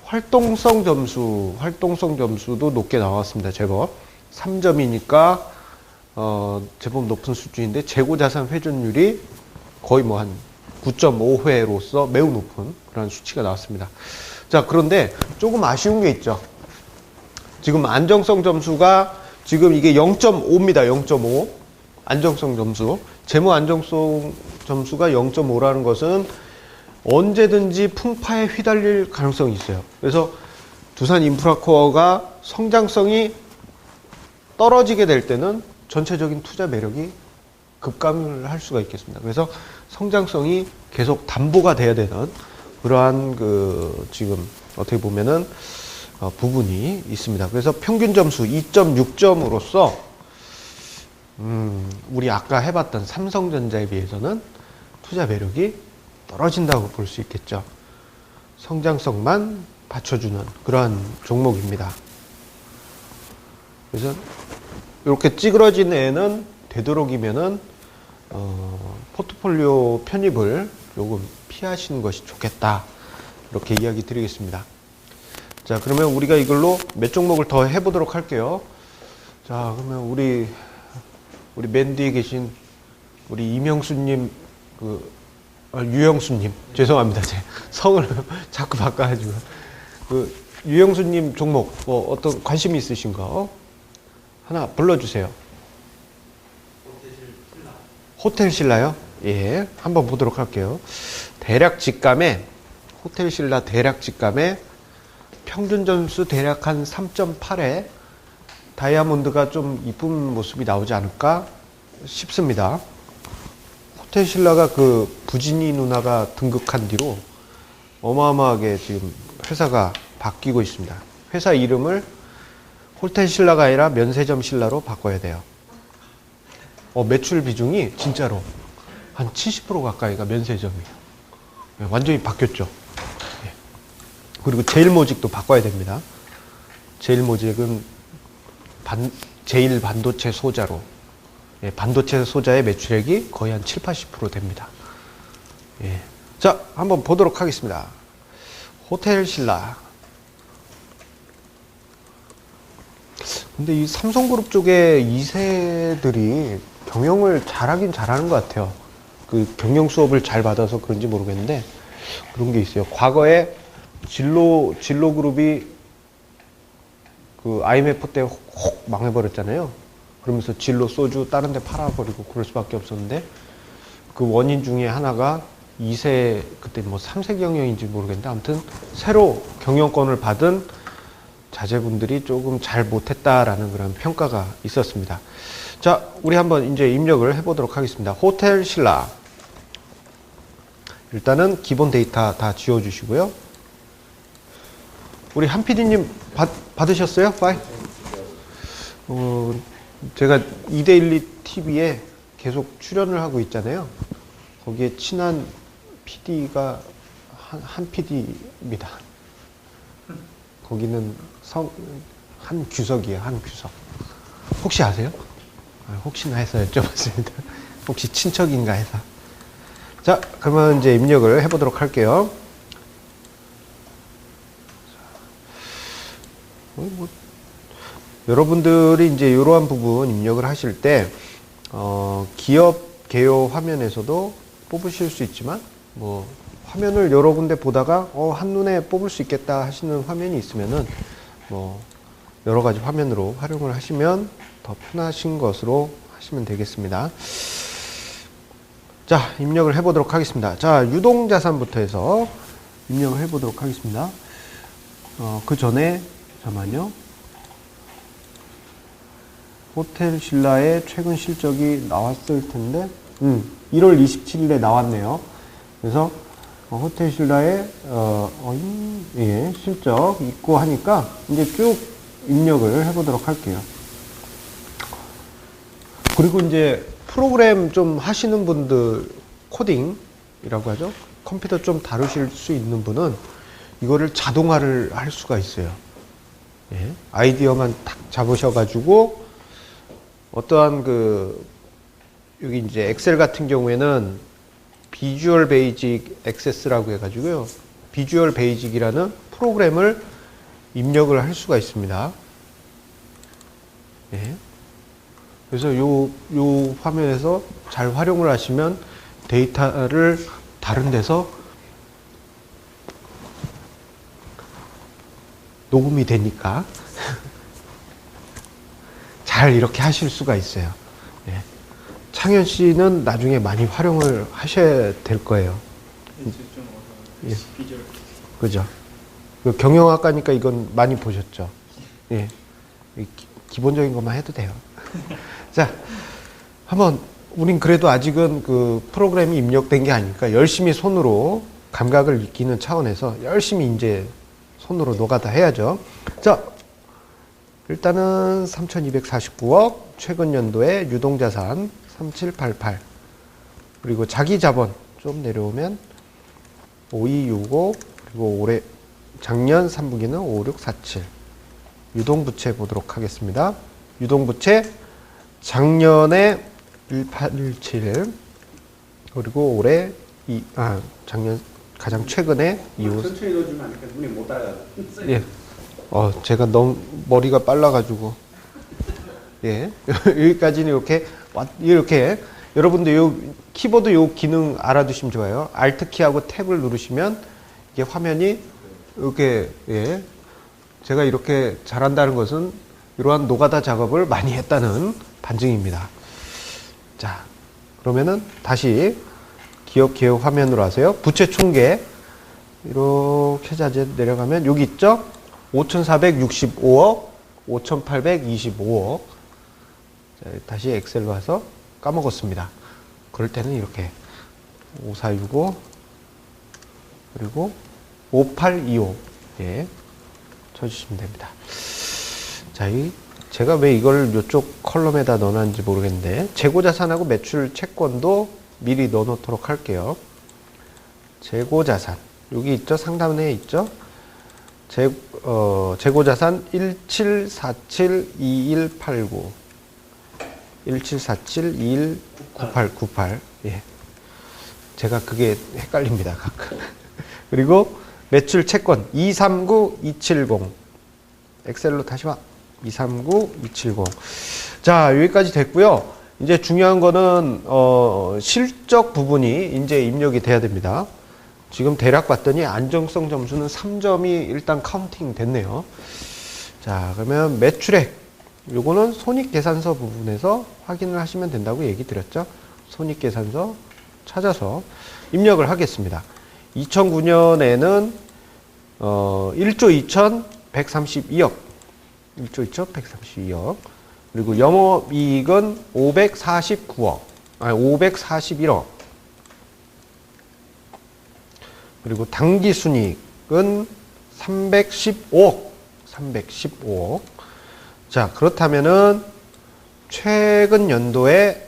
활동성 점수도 높게 나왔습니다. 제법 3점이니까 제법 높은 수준인데 재고자산 회전율이 거의 뭐 한 9.5회로서 매우 높은 그런 수치가 나왔습니다. 자, 그런데 조금 아쉬운 게 있죠. 지금 안정성 점수가 지금 이게 0.5입니다. 0.5 안정성 점수. 재무 안정성 점수가 0.5라는 것은 언제든지 풍파에 휘달릴 가능성이 있어요. 그래서 두산 인프라코어가 성장성이 떨어지게 될 때는 전체적인 투자 매력이 급감을 할 수가 있겠습니다. 그래서 성장성이 계속 담보가 돼야 되는 그러한 그 지금 어떻게 보면은 부분이 있습니다. 그래서 평균 점수 2.6점으로서 우리 아까 해봤던 삼성전자에 비해서는 투자 매력이 떨어진다고 볼 수 있겠죠. 성장성만 받쳐주는 그러한 종목입니다. 그래서 이렇게 찌그러진 애는 되도록이면은 포트폴리오 편입을 조금 피하시는 것이 좋겠다. 이렇게 이야기 드리겠습니다. 자, 그러면 우리가 이걸로 몇 종목을 더 해보도록 할게요. 자, 그러면 우리 맨 뒤에 계신 우리 이명수님, 유영수님, 죄송합니다. 제 성을 자꾸 바꿔가지고. 유영수님 종목, 어떤 관심이 있으신 거 하나 불러주세요. 호텔 신라요? 예, 한번 보도록 할게요. 대략 직감에, 호텔 신라 대략 직감에 평균 점수 대략 한 3.8에 다이아몬드가 좀 이쁜 모습이 나오지 않을까 싶습니다. 호텔 신라가 그 부진이 누나가 등극한 뒤로 어마어마하게 지금 회사가 바뀌고 있습니다. 회사 이름을 호텔 신라가 아니라 면세점 신라로 바꿔야 돼요. 매출 비중이 진짜로 한 70% 가까이가 면세점이에요. 완전히 바뀌었죠. 예. 그리고 제일모직도 바꿔야 됩니다. 제일모직은 제일 반도체 소자로, 예, 반도체 소자의 매출액이 거의 한 70~80% 됩니다. 예. 자, 한번 보도록 하겠습니다. 호텔 신라. 근데 이 삼성그룹 쪽에 2세들이 경영을 잘하긴 잘하는 것 같아요. 그 경영 수업을 잘 받아서 그런지 모르겠는데 그런 게 있어요. 과거에 진로그룹이 그 IMF 때 혹 망해버렸잖아요. 그러면서 진로 소주 다른 데 팔아버리고 그럴 수밖에 없었는데 그 원인 중에 하나가 2세, 그때 뭐 3세 경영인지 모르겠는데 아무튼 새로 경영권을 받은 자제분들이 조금 잘 못했다라는 그런 평가가 있었습니다. 자, 우리 한번 이제 입력을 해보도록 하겠습니다. 호텔 신라. 일단은 기본 데이터 다 지워주시고요. 우리 한 PD님 받으셨어요? 파일? 제가 이데일리 TV에 계속 출연을 하고 있잖아요. 거기에 친한 PD가 한 PD입니다. 거기는 한규석이에요. 한규석. 혹시 아세요? 혹시나 해서 여쭤봤습니다. 혹시 친척인가 해서. 자, 그러면 이제 입력을 해보도록 할게요. 여러분들이 이제 이러한 부분 입력을 하실 때, 기업 개요 화면에서도 뽑으실 수 있지만, 뭐, 화면을 여러 군데 보다가, 한눈에 뽑을 수 있겠다 하시는 화면이 있으면은, 뭐, 여러 가지 화면으로 활용을 하시면 더 편하신 것으로 하시면 되겠습니다. 자, 입력을 해보도록 하겠습니다. 자, 유동자산부터 해서 입력을 해보도록 하겠습니다. 그 전에, 잠깐만요. 호텔 신라의 최근 실적이 나왔을 텐데, 1월 27일에 나왔네요. 그래서, 호텔 신라의, 예, 실적 있고 하니까, 이제 쭉 입력을 해보도록 할게요. 그리고 이제 프로그램 좀 하시는 분들, 코딩이라고 하죠. 컴퓨터 좀 다루실 수 있는 분은 이거를 자동화를 할 수가 있어요. 예, 아이디어만 딱 잡으셔가지고 어떠한 여기 이제 엑셀 같은 경우에는 비주얼 베이직 액세스라고 해가지고요. 비주얼 베이직이라는 프로그램을 입력을 할 수가 있습니다. 예. 그래서 요 화면에서 잘 활용을 하시면 데이터를 다른 데서 녹음이 되니까 잘 이렇게 하실 수가 있어요. 예. 창현 씨는 나중에 많이 활용을 하셔야 될 거예요. 예. 그죠? 경영학과니까 이건 많이 보셨죠? 예. 기본적인 것만 해도 돼요. 자, 한번, 우린 그래도 아직은 그 프로그램이 입력된 게 아니니까 열심히 손으로 감각을 익히는 차원에서 열심히 이제 손으로 노가다 해야죠. 자, 일단은 3,249억, 최근 연도에 유동자산 3788, 그리고 자기자본 좀 내려오면 5265, 그리고 올해 작년 3분기는 5647. 유동부채 보도록 하겠습니다. 유동부채 작년에 1817, 그리고 올해 작년 가장 최근에 천천히 넣어주면 안 될까? 눈이 못 따라가. 예. 제가 너무 머리가 빨라가지고. 예. 여기까지는 이렇게 여러분들 요 키보드 요 기능 알아두시면 좋아요. Alt 키하고 탭을 누르시면 이게 화면이 이렇게, 예. 제가 이렇게 잘한다는 것은 이러한 노가다 작업을 많이 했다는 반증입니다. 자, 그러면은 다시 기업 개요 화면으로 하세요. 부채 총계 이렇게 자재 내려가면 여기 있죠? 5,465억, 5,825억. 자, 다시 엑셀로 와서 까먹었습니다. 그럴 때는 이렇게 5465 그리고 5825 예, 쳐주시면 됩니다. 자, 제가 왜 이걸 이쪽 컬럼에다 넣어놨는지 모르겠는데 재고자산하고 매출 채권도 미리 넣어놓도록 할게요. 재고자산 여기 있죠? 상단에 있죠? 재고자산 17472189 1747219898 예. 제가 그게 헷갈립니다 가끔. 그리고 매출 채권 239270 엑셀로 다시 와 239270. 자, 여기까지 됐고요. 이제 중요한 거는 실적 부분이 이제 입력이 돼야 됩니다. 지금 대략 봤더니 안정성 점수는 3점이 일단 카운팅 됐네요. 자, 그러면 매출액 요거는 손익계산서 부분에서 확인을 하시면 된다고 얘기 드렸죠. 손익계산서 찾아서 입력을 하겠습니다. 2009년에는 1조 2132억 1조 2132억 그리고 영업이익은 541억 그리고 당기순이익은 315억 자, 그렇다면은 최근 연도의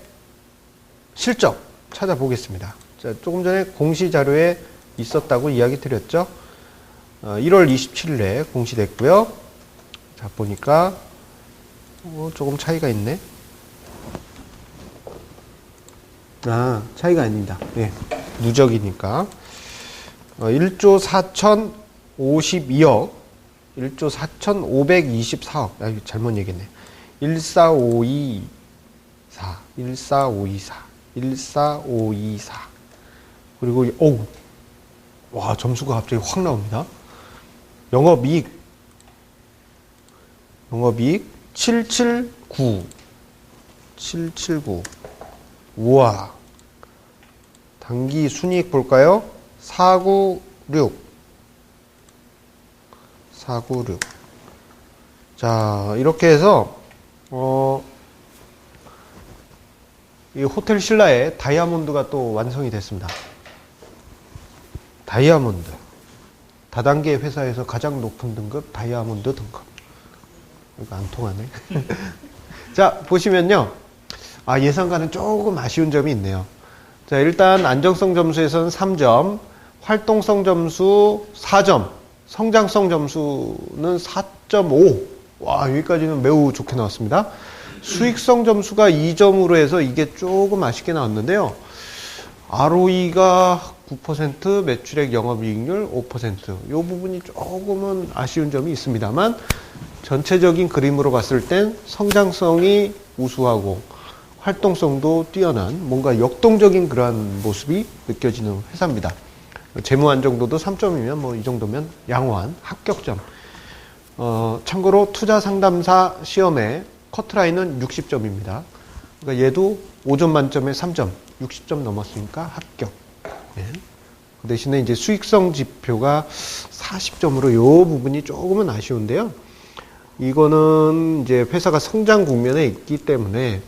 실적 찾아보겠습니다. 자, 조금 전에 공시자료에 있었다고 이야기 드렸죠. 1월 27일에 공시됐고요. 자, 보니까 조금 차이가 있네. 아, 차이가 아닙니다. 예. 누적이니까. 1조 4,052억, 1조 4,524억. 아, 이거 잘못 얘기했네. 14524, 14524, 14524. 그리고, 어우, 와, 점수가 갑자기 확 나옵니다. 영업이익 779. 779. 우와. 단기 순이익 볼까요? 496. 496. 자, 이렇게 해서, 이 호텔 신라의 다이아몬드가 또 완성이 됐습니다. 다이아몬드. 다단계 회사에서 가장 높은 등급 다이아몬드 등급. 이거 안 통하네. 자, 보시면요. 아, 예상과는 조금 아쉬운 점이 있네요. 자, 일단 안정성 점수에서는 3점, 활동성 점수 4점, 성장성 점수는 4.5. 와, 여기까지는 매우 좋게 나왔습니다. 수익성 점수가 2점으로 해서 이게 조금 아쉽게 나왔는데요. ROE가 9%, 매출액 영업이익률 5%. 이 부분이 조금은 아쉬운 점이 있습니다만 전체적인 그림으로 봤을 땐 성장성이 우수하고 활동성도 뛰어난 뭔가 역동적인 그러한 모습이 느껴지는 회사입니다. 재무 안정도도 3점이면 뭐 이 정도면 양호한 합격점. 참고로 투자 상담사 시험의 커트라인은 60점입니다. 그러니까 얘도 5점 만점에 3점, 60점 넘었으니까 합격. 네. 그 대신에 이제 수익성 지표가 40점으로 이 부분이 조금은 아쉬운데요. 이거는 이제 회사가 성장 국면에 있기 때문에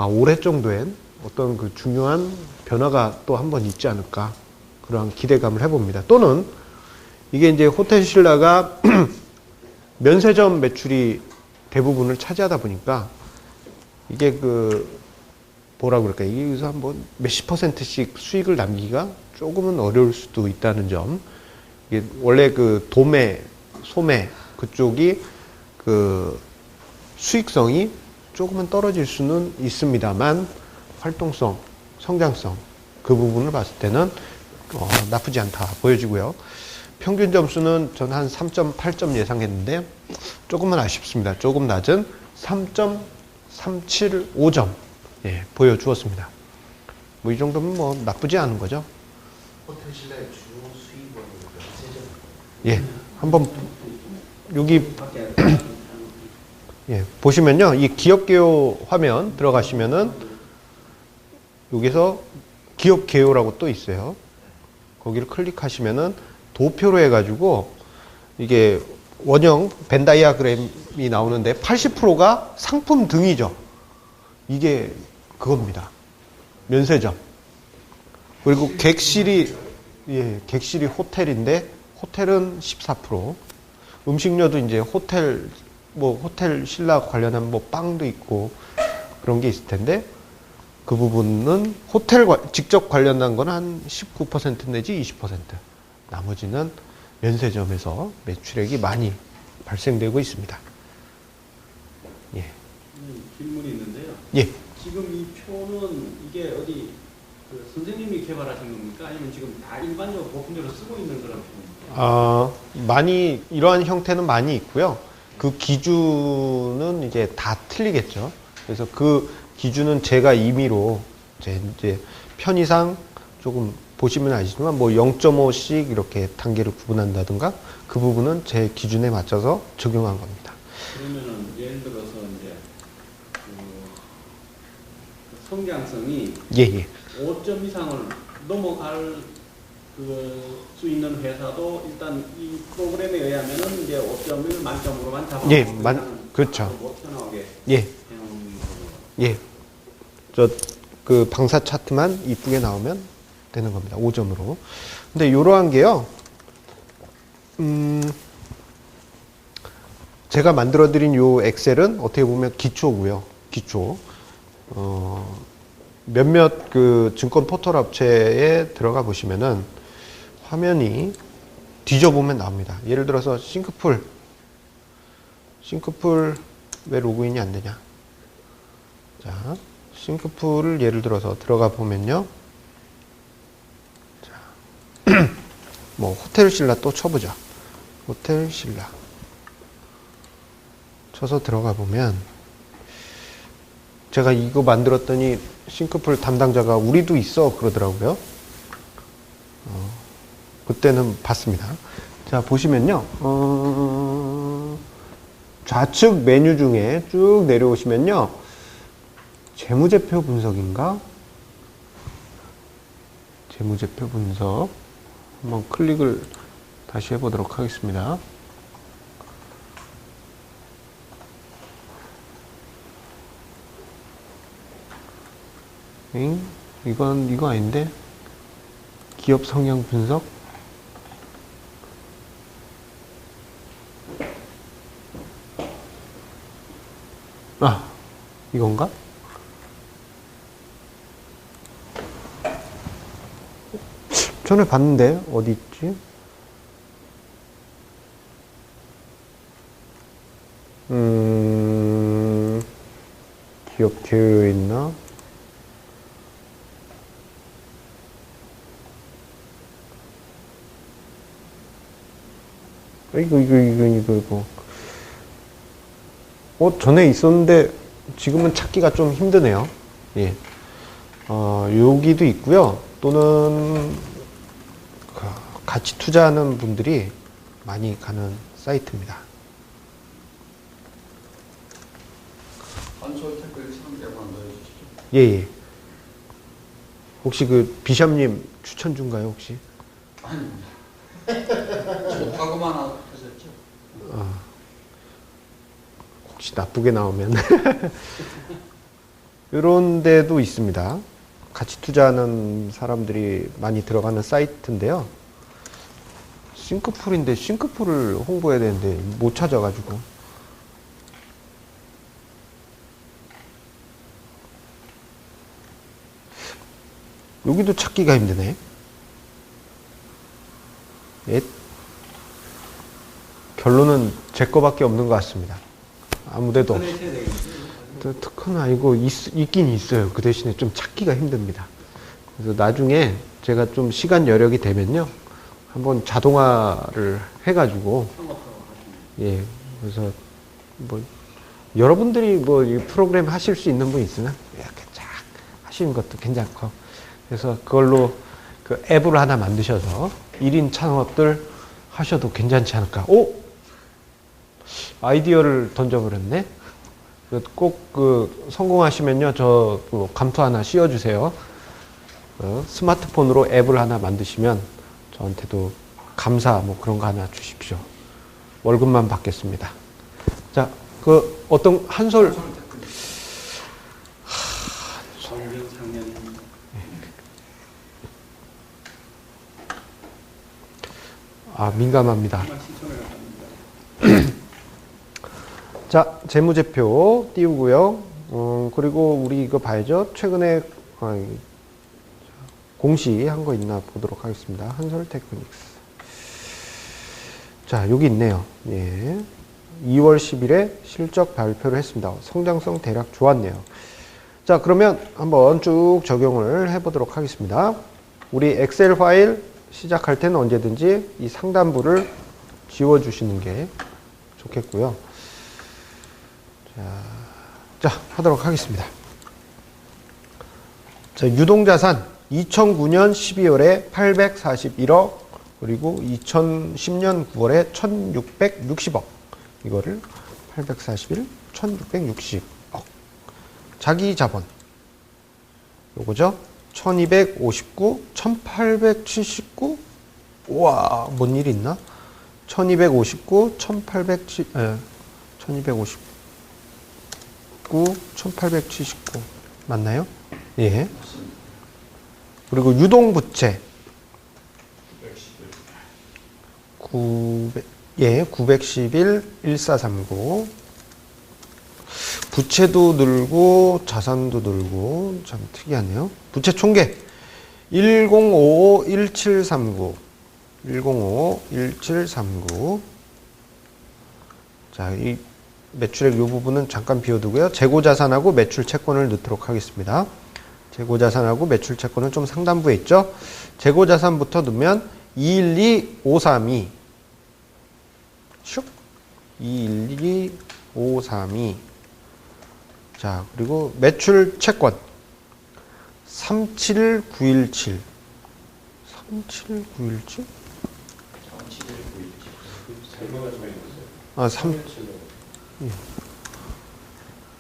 올해 정도엔 어떤 그 중요한 변화가 또 한 번 있지 않을까 그런 기대감을 해봅니다. 또는 이게 이제 호텔 신라가 면세점 매출이 대부분을 차지하다 보니까 이게 그 뭐라 그럴까 여기서 한번 몇십 %씩 수익을 남기기가 조금은 어려울 수도 있다는 점. 이게 원래 그 도매, 소매 그쪽이 그 수익성이 조금은 떨어질 수는 있습니다만 활동성, 성장성 그 부분을 봤을 때는 나쁘지 않다 보여지고요. 평균 점수는 전 한 3.8점 예상했는데 조금은 아쉽습니다. 조금 낮은 3.375점 예, 보여주었습니다. 뭐 이 정도면 뭐 나쁘지 않은 거죠. 호텔 신라의 주 수익원은 면세점. 예, 한번 여기 예, 보시면요. 이 기업 개요 화면 들어가시면은 여기서 기업 개요라고 또 있어요. 거기를 클릭하시면은 도표로 해가지고 이게 원형 벤 다이아그램이 나오는데 80%가 상품 등이죠. 이게 그겁니다. 면세점. 그리고 객실이 호텔인데 호텔은 14%. 음식료도 이제 호텔 신라 관련한 뭐 빵도 있고 그런 게 있을 텐데 그 부분은 호텔 직접 관련한 건 한 19% 내지 20%. 나머지는 면세점에서 매출액이 많이 발생되고 있습니다. 예. 질문이 있는데요. 예. 지금 이 표는 이게 어디 그 선생님이 개발하신 겁니까? 아니면 지금 다 일반적으로 보편적으로 쓰고 있는 그런 표입니까? 많이 이러한 형태는 많이 있고요. 그 기준은 이제 다 틀리겠죠. 그래서 그 기준은 제가 임의로 이제 편의상 조금 보시면 아시지만 뭐 0.5씩 이렇게 단계를 구분한다든가 그 부분은 제 기준에 맞춰서 적용한 겁니다. 그러면은 예를 들어서 이제 그 성장성이 예. 5점 이상을 넘어갈 수 있는 회사도 일단 이 프로그램에 의하면은 이제 5점을 만점으로만 잡아서 예, 그렇죠. 못 튀어나오게 예. 저 그 방사 차트만 이쁘게 나오면 되는 겁니다. 5점으로. 근데 이러한 게요. 제가 만들어 드린 요 엑셀은 어떻게 보면 기초고요. 기초. 몇몇 그 증권 포털 업체에 들어가 보시면은 화면이 뒤져보면 나옵니다. 예를 들어서 싱크풀 왜 로그인이 안 되냐. 자, 싱크풀을 예를 들어서 들어가 보면요. 자, 뭐 호텔 신라 또 쳐보자. 호텔 신라 쳐서 들어가 보면 제가 이거 만들었더니 싱크풀 담당자가 우리도 있어 그러더라고요. 그때는 봤습니다. 자, 보시면요. 좌측 메뉴 중에 쭉 내려오시면요. 재무제표 분석인가? 재무제표 분석. 한번 클릭을 다시 해보도록 하겠습니다. 이거 아닌데? 기업 성향 분석? 아, 이건가? 전에 봤는데, 어디 있지? 기업 계획에 있나? 이거. 전에 있었는데, 지금은 찾기가 좀 힘드네요. 예. 여기도 있고요. 또는, 같이 투자하는 분들이 많이 가는 사이트입니다. 한솔 댓글 참여 만들어주시죠. 예. 혹시 비샵님 추천 중가요, 혹시? 아닙니다. 좋다고만 하셨죠. 혹시 나쁘게 나오면 이런 데도 있습니다. 같이 투자하는 사람들이 많이 들어가는 사이트인데요. 싱크풀인데 싱크풀을 홍보해야 되는데 못 찾아가지고 여기도 찾기가 힘드네. 예. 결론은 제 거밖에 없는 것 같습니다. 아무데도 없어. 특허는 아니고 있긴 있어요. 그 대신에 좀 찾기가 힘듭니다. 그래서 나중에 제가 좀 시간 여력이 되면요, 한번 자동화를 해가지고, 예, 그래서 뭐 여러분들이 뭐 이 프로그램 하실 수 있는 분 있으면 이렇게 쫙 하시는 것도 괜찮고, 그래서 그걸로 그 앱을 하나 만드셔서 1인 창업들 하셔도 괜찮지 않을까. 오! 아이디어를 던져버렸네. 꼭 성공하시면요, 저 감투 하나 씌워주세요. 스마트폰으로 앱을 하나 만드시면 저한테도 감사 뭐 그런 거 하나 주십시오. 월급만 받겠습니다. 자, 어떤 한솔 민감합니다. 자, 재무제표 띄우고요. 그리고 우리 이거 봐야죠. 최근에 공시한 거 있나 보도록 하겠습니다. 한솔 테크닉스. 자, 여기 있네요. 예. 2월 10일에 실적 발표를 했습니다. 성장성 대략 좋았네요. 자, 그러면 한번 쭉 적용을 해보도록 하겠습니다. 우리 엑셀 파일 시작할 때는 언제든지 이 상단부를 지워주시는 게 좋겠고요. 자, 하도록 하겠습니다. 자, 유동자산 2009년 12월에 841억, 그리고 2010년 9월에 1660억. 이거를 841, 1660억. 자기 자본. 요거죠? 1259, 1879. 우와, 뭔 일이 있나? 1259, 1879. 맞나요? 예. 그리고 유동부채. 911, 1439. 부채도 늘고 자산도 늘고 참 특이하네요. 부채 총계 1055, 1739. 1055, 1739. 자, 이 매출액 이 부분은 잠깐 비워두고요. 재고자산하고 매출채권을 넣도록 하겠습니다. 재고자산하고 매출채권은 좀 상단부에 있죠. 재고자산부터 넣으면 212532 슉 212532 자, 그리고 매출채권 37917 37917 아, 3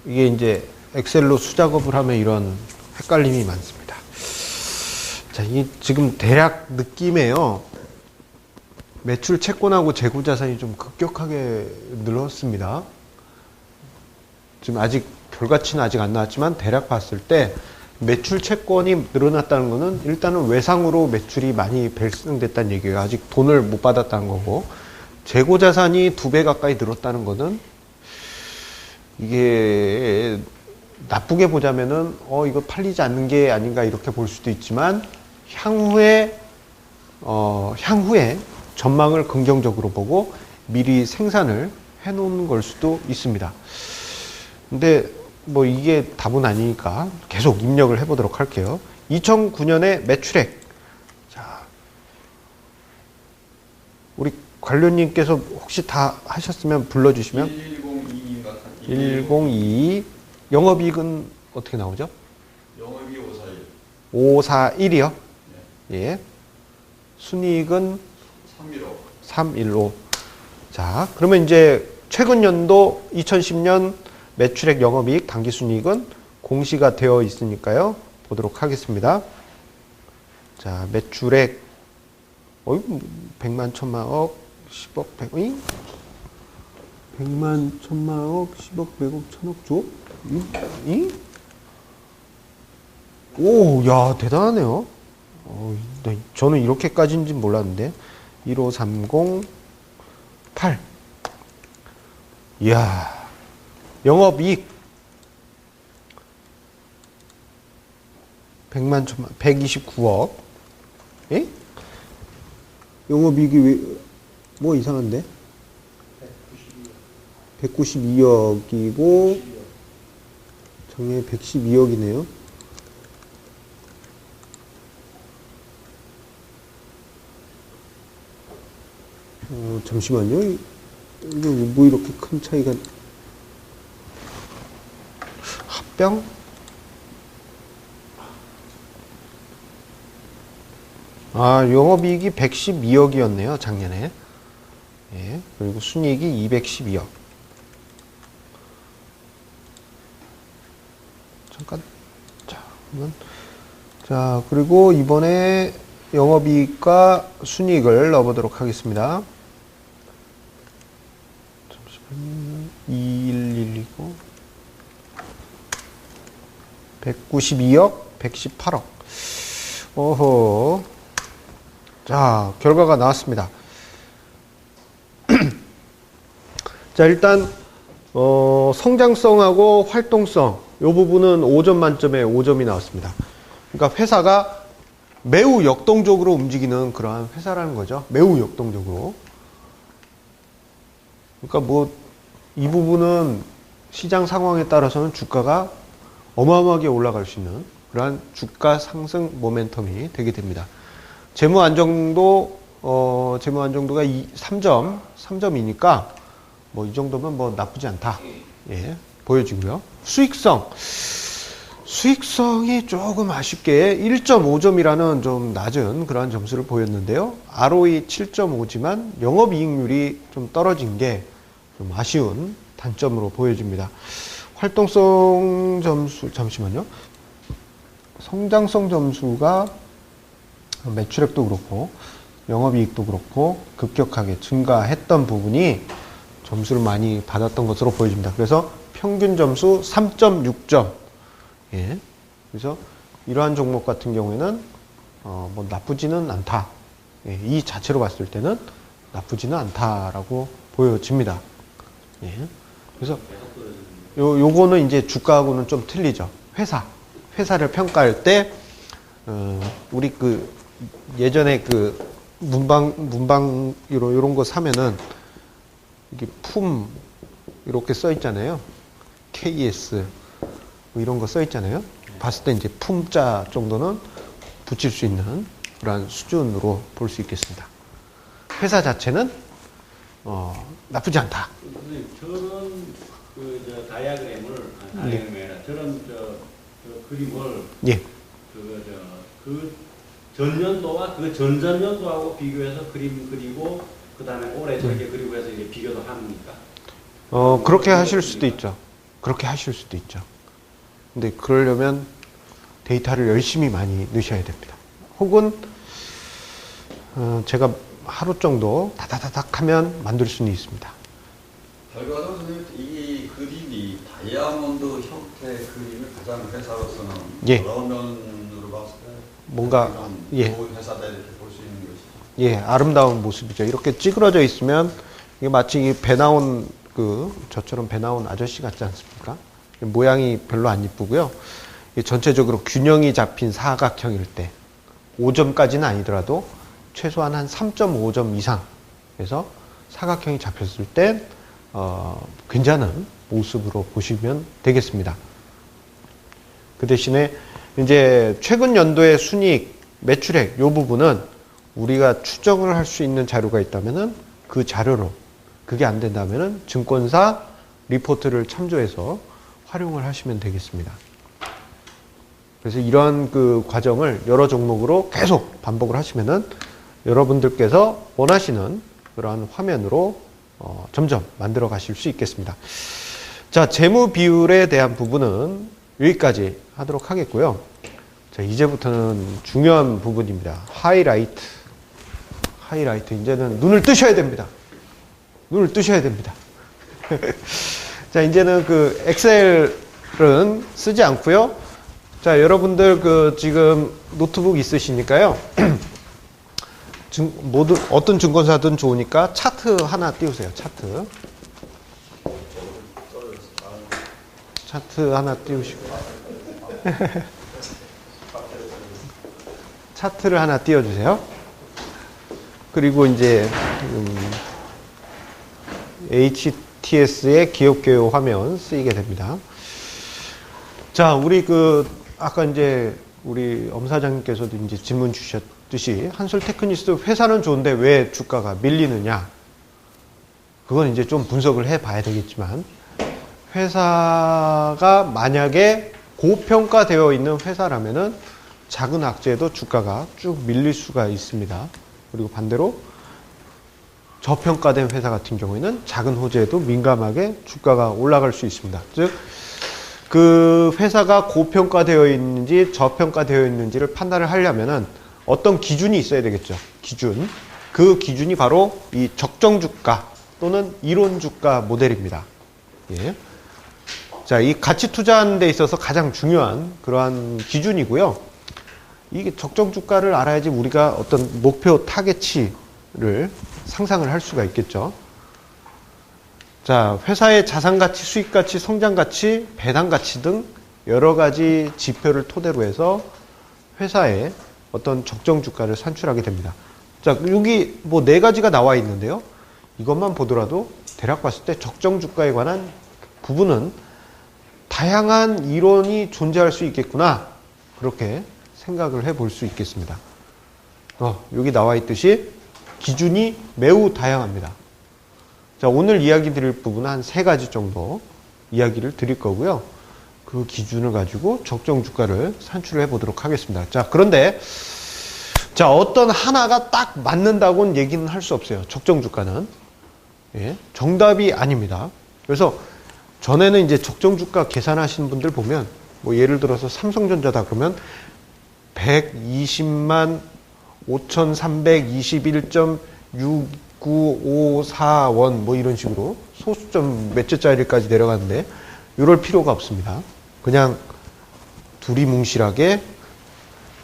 이게 이제 엑셀로 수작업을 하면 이런 헷갈림이 많습니다. 자, 이 지금 대략 느낌에요. 매출 채권하고 재고 자산이 좀 급격하게 늘었습니다. 지금 아직 결과치는 아직 안 나왔지만 대략 봤을 때 매출 채권이 늘어났다는 것은 일단은 외상으로 매출이 많이 발생됐다는 얘기예요. 아직 돈을 못 받았다는 거고, 재고 자산이 2배 가까이 늘었다는 것은 이게 나쁘게 보자면은 이거 팔리지 않는 게 아닌가 이렇게 볼 수도 있지만 향후에 전망을 긍정적으로 보고 미리 생산을 해 놓은 걸 수도 있습니다. 근데 뭐 이게 답은 아니니까 계속 입력을 해 보도록 할게요. 2009년에 매출액. 자, 우리 관료님께서 혹시 다 하셨으면 불러주시면 1022 같은 1022 영업이익은 어떻게 나오죠? 영업이 541 541이요. 예. 순이익은 315 315. 자, 그러면 이제 최근 연도 2010년 매출액 영업이익 당기순이익은 공시가 되어 있으니까요. 보도록 하겠습니다. 자, 매출액 100만, 1000만억, 10억, 100억, 100만, 1000만억, 10억, 100억, 1000억, 조? 오, 야, 대단하네요. 저는 이렇게까지인지 몰랐는데. 15308. 이야, 영업이익 100만, 1000만, 129억. 예? 영업이익이 왜, 뭐 이상한데? 192억이고, 작년에 112억이네요. 잠시만요. 이거 뭐 이렇게 큰 차이가. 합병? 아, 영업이익이 112억이었네요, 작년에. 예, 그리고 순이익이 212억. 잠깐. 자, 그러면. 자, 그리고 이번에 영업이익과 순이익을 넣어보도록 하겠습니다. 잠시만요. 2112고 192억, 118억. 오호. 자, 결과가 나왔습니다. 자, 일단 성장성하고 활동성 이 부분은 5점 만점에 5점이 나왔습니다. 그러니까 회사가 매우 역동적으로 움직이는 그러한 회사라는 거죠. 매우 역동적으로. 그러니까 뭐 이 부분은 시장 상황에 따라서는 주가가 어마어마하게 올라갈 수 있는 그러한 주가 상승 모멘텀이 되게 됩니다. 재무 안정도가 3점이니까 뭐 이 정도면 뭐 나쁘지 않다. 예, 보여지고요. 수익성이 조금 아쉽게 1.5점이라는 좀 낮은 그러한 점수를 보였는데요. ROE 7.5지만 영업이익률이 좀 떨어진 게 좀 아쉬운 단점으로 보여집니다. 활동성 점수, 잠시만요. 성장성 점수가 매출액도 그렇고 영업이익도 그렇고 급격하게 증가했던 부분이 점수를 많이 받았던 것으로 보여집니다. 그래서 평균 점수 3.6점. 예. 그래서 이러한 종목 같은 경우에는 뭐 나쁘지는 않다. 예. 이 자체로 봤을 때는 나쁘지는 않다라고 보여집니다. 예. 그래서 요거는 이제 주가하고는 좀 틀리죠. 회사를 평가할 때 우리 그 예전에 그 문방 요런 거 사면은 이게 이렇게 써 있잖아요. KS 뭐 이런 거 써 있잖아요. 봤을 때 이제 품자 정도는 붙일 수 있는 그러한 수준으로 볼 수 있겠습니다. 회사 자체는 나쁘지 않다. 선생님, 저런 그 다이아그램을 다이아그램이 아니라 저런 저 그림을 예. 그 전년도와 그 전전년도하고 비교해서 그림 그리고 그 다음에 올해 저렇게 그리고 해서 이게 비교도 합니까? 그렇게 하실 수도 있죠. 그렇게 하실 수도 있죠. 근데 그러려면 데이터를 열심히 많이 넣으셔야 됩니다. 혹은 제가 하루 정도 다다다닥 하면 만들 수는 있습니다. 결과적으로 선생님, 이 그림이 다이아몬드 형태 그림이 가장 회사로서는 예. 여러 면으로 봤을 때 뭔가 예. 좋은 회사다 이렇게 볼 수 있는 것이죠. 예, 아름다운 모습이죠. 이렇게 찌그러져 있으면 이게 마치 배 나온 저처럼 배 나온 아저씨 같지 않습니까? 모양이 별로 안 이쁘고요. 전체적으로 균형이 잡힌 사각형일 때 5점까지는 아니더라도 최소한 한 3.5점 이상에서 사각형이 잡혔을 땐 괜찮은 모습으로 보시면 되겠습니다. 그 대신에 이제 최근 연도의 순이익, 매출액 이 부분은 우리가 추정을 할 수 있는 자료가 있다면은 그 자료로, 그게 안 된다면은 증권사 리포트를 참조해서 활용을 하시면 되겠습니다. 그래서 이런 그 과정을 여러 종목으로 계속 반복을 하시면은 여러분들께서 원하시는 그러한 화면으로 점점 만들어 가실 수 있겠습니다. 자, 재무 비율에 대한 부분은 여기까지 하도록 하겠고요. 자, 이제부터는 중요한 부분입니다. 하이라이트. 이제는 눈을 뜨셔야 됩니다. 눈을 뜨셔야 됩니다. 자, 이제는 그 엑셀은 쓰지 않고요. 자, 여러분들 지금 노트북 있으시니까요. 모두 어떤 증권사든 좋으니까 차트 하나 띄우세요. 차트 하나 띄우시고 차트를 하나 띄워주세요. 그리고 이제 HTS의 기업개요 화면 쓰이게 됩니다. 자, 우리 아까 이제 우리 엄 사장님께서도 이제 질문 주셨듯이 한솔테크니스 회사는 좋은데 왜 주가가 밀리느냐? 그건 이제 좀 분석을 해 봐야 되겠지만, 회사가 만약에 고평가되어 있는 회사라면은 작은 악재도 주가가 쭉 밀릴 수가 있습니다. 그리고 반대로 저평가된 회사 같은 경우에는 작은 호재에도 민감하게 주가가 올라갈 수 있습니다. 즉, 그 회사가 고평가되어 있는지 저평가되어 있는지를 판단을 하려면은 어떤 기준이 있어야 되겠죠. 그 기준이 바로 이 적정 주가 또는 이론 주가 모델입니다. 예. 자, 이 가치 투자하는 데 있어서 가장 중요한 그러한 기준이고요. 이게 적정 주가를 알아야지 우리가 어떤 목표 타겟치를 상상을 할 수가 있겠죠. 자, 회사의 자산가치, 수익가치, 성장가치, 배당가치 등 여러 가지 지표를 토대로 해서 회사의 어떤 적정 주가를 산출하게 됩니다. 자, 여기 뭐 4가지가 나와 있는데요. 이것만 보더라도 대략 봤을 때 적정 주가에 관한 부분은 다양한 이론이 존재할 수 있겠구나. 그렇게 생각을 해볼 수 있겠습니다. 여기 나와 있듯이 기준이 매우 다양합니다. 자, 오늘 이야기 드릴 부분은 한 3가지 정도 이야기를 드릴 거고요. 그 기준을 가지고 적정 주가를 산출을 해보도록 하겠습니다. 자, 그런데 자, 어떤 하나가 딱 맞는다고는 얘기는 할 수 없어요. 적정 주가는. 예, 정답이 아닙니다. 그래서 전에는 이제 적정 주가 계산하시는 분들 보면 뭐 예를 들어서 삼성전자다 그러면 120만 5,321.6954원 뭐 이런 식으로 소수점 몇 자짜리까지 내려가는데 이럴 필요가 없습니다. 그냥 두리뭉실하게